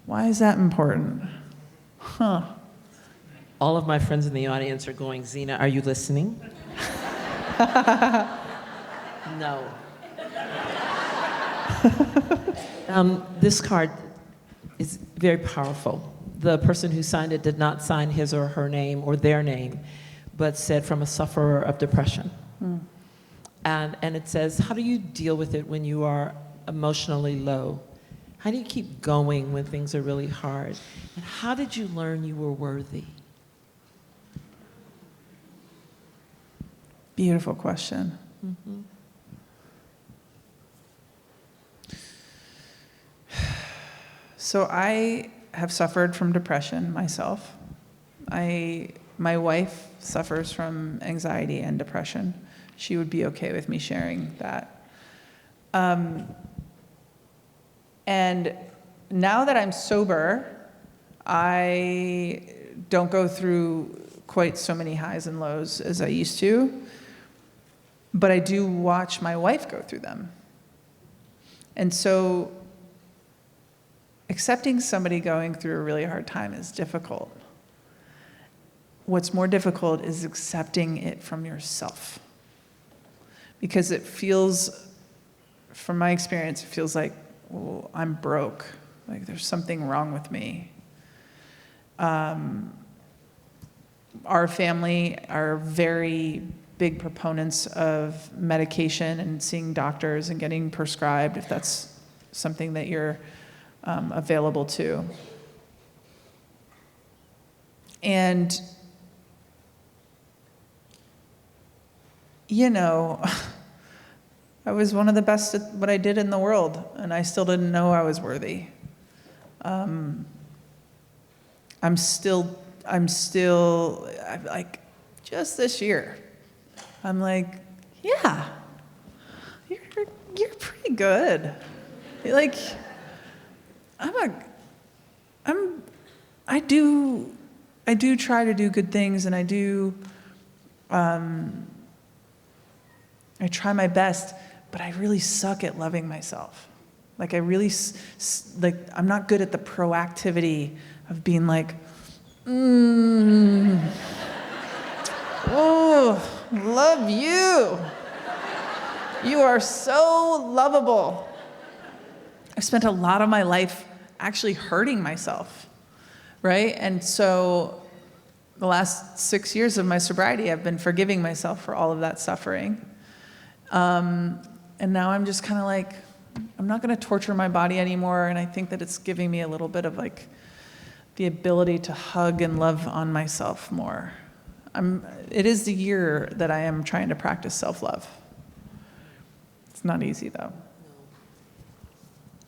Why is that important? All of my friends in the audience are going, Zina, are you listening? No. This card is very powerful. The person who signed it did not sign his or her name or their name, but said from a sufferer of depression. And it says, how do you deal with it when you are emotionally low? How do you keep going when things are really hard? And how did you learn you were worthy? Beautiful question. Mm-hmm. So I have suffered from depression myself. My wife suffers from anxiety and depression. She would be okay with me sharing that. And now that I'm sober, I don't go through quite so many highs and lows as I used to, but I do watch my wife go through them. And so accepting somebody going through a really hard time is difficult. What's more difficult is accepting it from yourself. Because it feels, from my experience, it feels like, well, I'm broke. Like there's something wrong with me. Our family are very big proponents of medication and seeing doctors and getting prescribed if that's something that you're available to. And, you know, I was one of the best at what I did in the world, and I still didn't know I was worthy. I'm like, just this year, I'm like, yeah, you're pretty good. Like, I do try to do good things, and I try my best, but I really suck at loving myself. Like I'm not good at the proactivity of being like, oh, love you. You are so lovable. I spent a lot of my life actually hurting myself, right? And so the last 6 years of my sobriety, I've been forgiving myself for all of that suffering. And now I'm just kind of like, I'm not going to torture my body anymore. And I think that it's giving me a little bit of like the ability to hug and love on myself more. it is the year that I am trying to practice self-love. It's not easy though.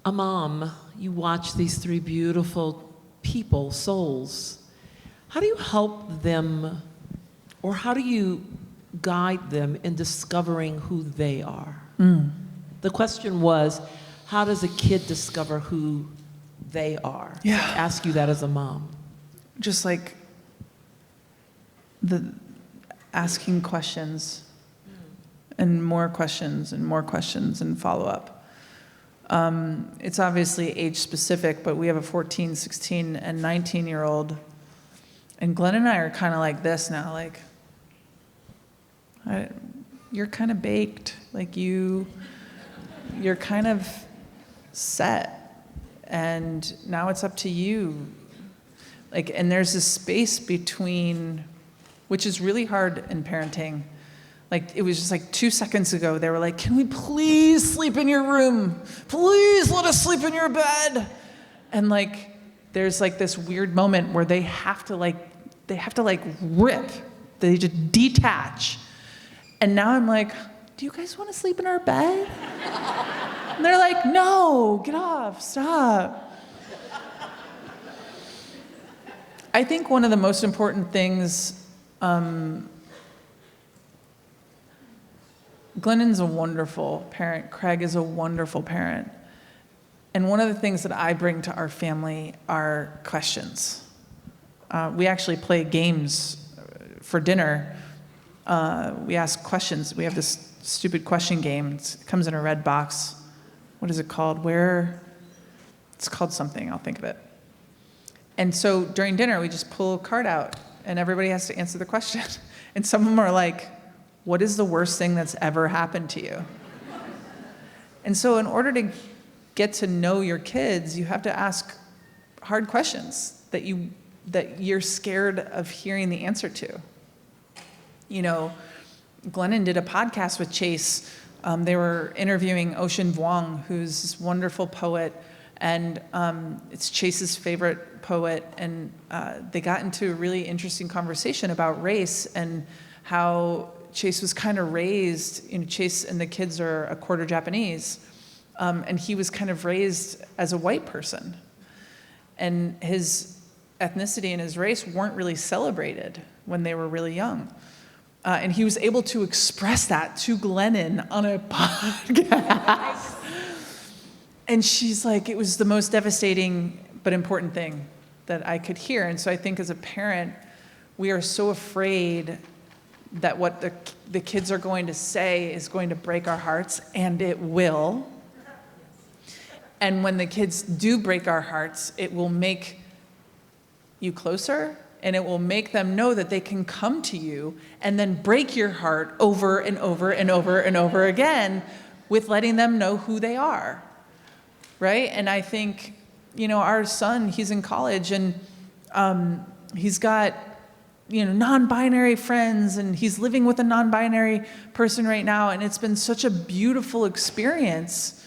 A mom, you watch these three beautiful people, souls. How do you help them, or how do you guide them in discovering who they are? The question was, how does a kid discover who they are? Yeah. I ask you that as a mom. Just like the asking questions and more questions and more questions and follow up. It's obviously age specific, but we have a 14, 16, and 19-year-old. And Glenn and I are kind of like this now, like, you're kind of baked. Like you're kind of set. And now it's up to you. Like, and there's this space between, which is really hard in parenting. Like, it was just like 2 seconds ago, they were like, can we please sleep in your room? Please let us sleep in your bed. And like, there's like this weird moment where they have to rip. They just detach. And now I'm like, do you guys want to sleep in our bed? And they're like, no, get off, stop. I think one of the most important things, Glennon's a wonderful parent. Craig is a wonderful parent. And one of the things that I bring to our family are questions. We actually play games for dinner. We ask questions. We have this stupid question game. It comes in a red box. What is it called? It's called something. I'll think of it. And so during dinner, we just pull a card out, and everybody has to answer the question. And some of them are like, what is the worst thing that's ever happened to you? And so in order to get to know your kids, you have to ask hard questions that you're scared of hearing the answer to. You know, Glennon did a podcast with Chase. They were interviewing Ocean Vuong, who's this wonderful poet, and it's Chase's favorite poet. And they got into a really interesting conversation about race and how Chase was kind of raised, Chase and the kids are a quarter Japanese, and he was kind of raised as a white person. And his ethnicity and his race weren't really celebrated when they were really young. And he was able to express that to Glennon on a podcast. And she's like, it was the most devastating but important thing that I could hear. And so I think as a parent, we are so afraid that what the kids are going to say is going to break our hearts, and it will. And when the kids do break our hearts, it will make you closer, and it will make them know that they can come to you and then break your heart over and over and over and over again with letting them know who they are, right? And I think, our son, he's in college, and he's got non-binary friends, and he's living with a non-binary person right now, and it's been such a beautiful experience.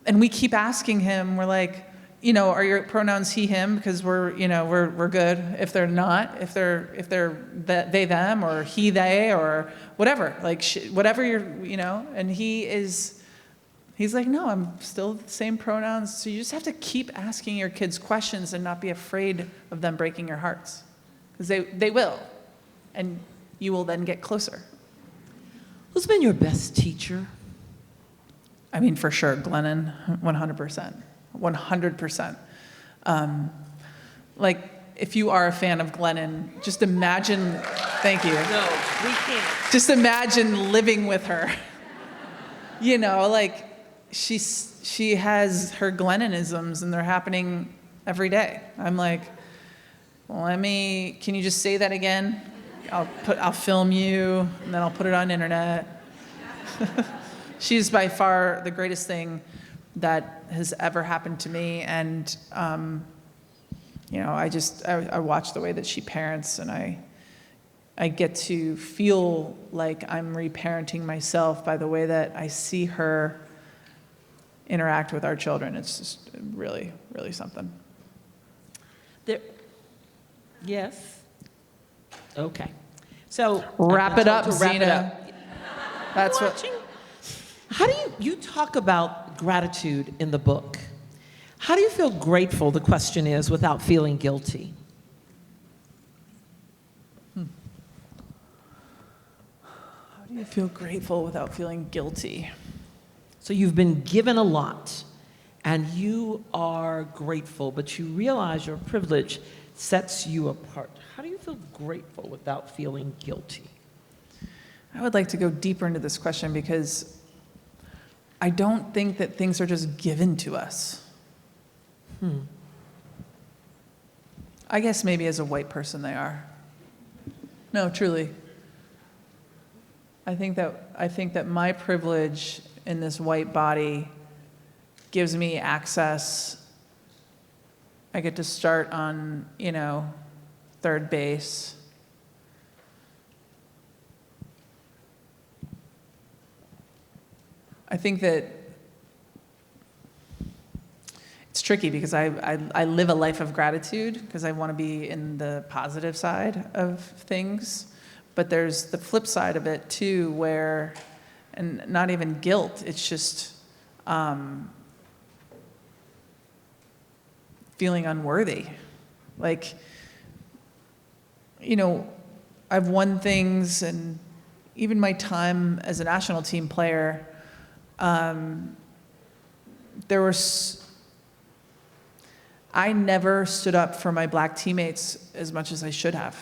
And we keep asking him, we're like, are your pronouns he, him? Because we're good. If they're not, if they're they, them, or he, they, or whatever, like whatever and he's like, no, I'm still the same pronouns. So you just have to keep asking your kids questions and not be afraid of them breaking your hearts. Because they will, and you will then get closer. Who's been your best teacher? I mean, for sure, Glennon, 100%. 100%. Like, if you are a fan of Glennon, just imagine, thank you. No, we can't. Just imagine living with her. Like, she has her Glennonisms, and they're happening every day. I'm like, can you just say that again? I'll film you, and then I'll put it on internet. She's by far the greatest thing that has ever happened to me. And, I watch the way that she parents, and I get to feel like I'm reparenting myself by the way that I see her interact with our children. It's just really, really something. Yes? Okay. So wrap it up, to wrap it Zina. up. That's what. How do you talk about gratitude in the book? How do you feel grateful, the question is, without feeling guilty? How do you feel grateful without feeling guilty? So you've been given a lot, and you are grateful, but you realize your privilege sets you apart. How do you feel grateful without feeling guilty? I would like to go deeper into this question because I don't think that things are just given to us. I guess maybe as a white person they are. No, truly. I think that my privilege in this white body gives me access. I get to start on, third base. I think that it's tricky because I live a life of gratitude because I want to be in the positive side of things. But there's the flip side of it too where, and not even guilt, it's just feeling unworthy. Like, I've won things, and even my time as a national team player, I never stood up for my black teammates as much as I should have.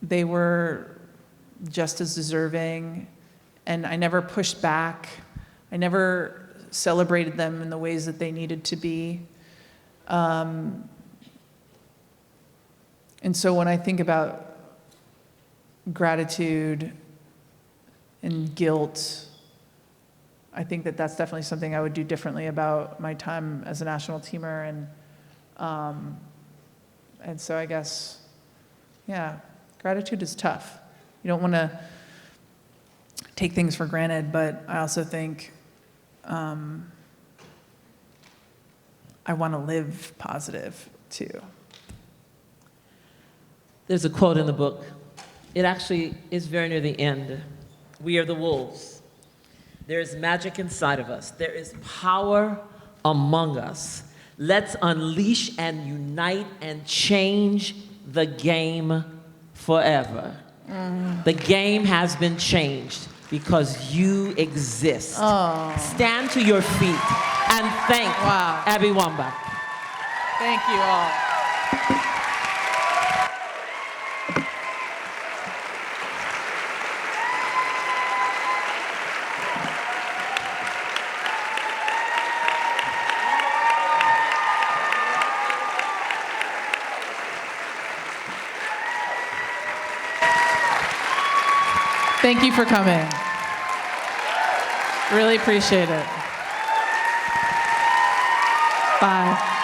They were just as deserving, and I never pushed back. I never celebrated them in the ways that they needed to be. And so when I think about gratitude and guilt, I think that that's definitely something I would do differently about my time as a national teamer. And so I guess, yeah, gratitude is tough. You don't want to take things for granted, but I also think I want to live positive too. There's a quote in the book. It actually is very near the end. We are the wolves. There is magic inside of us. There is power among us. Let's unleash and unite and change the game forever. The game has been changed because you exist. Stand to your feet and thank Abby Wambach. Thank you all. Thank you for coming. Really appreciate it. Bye.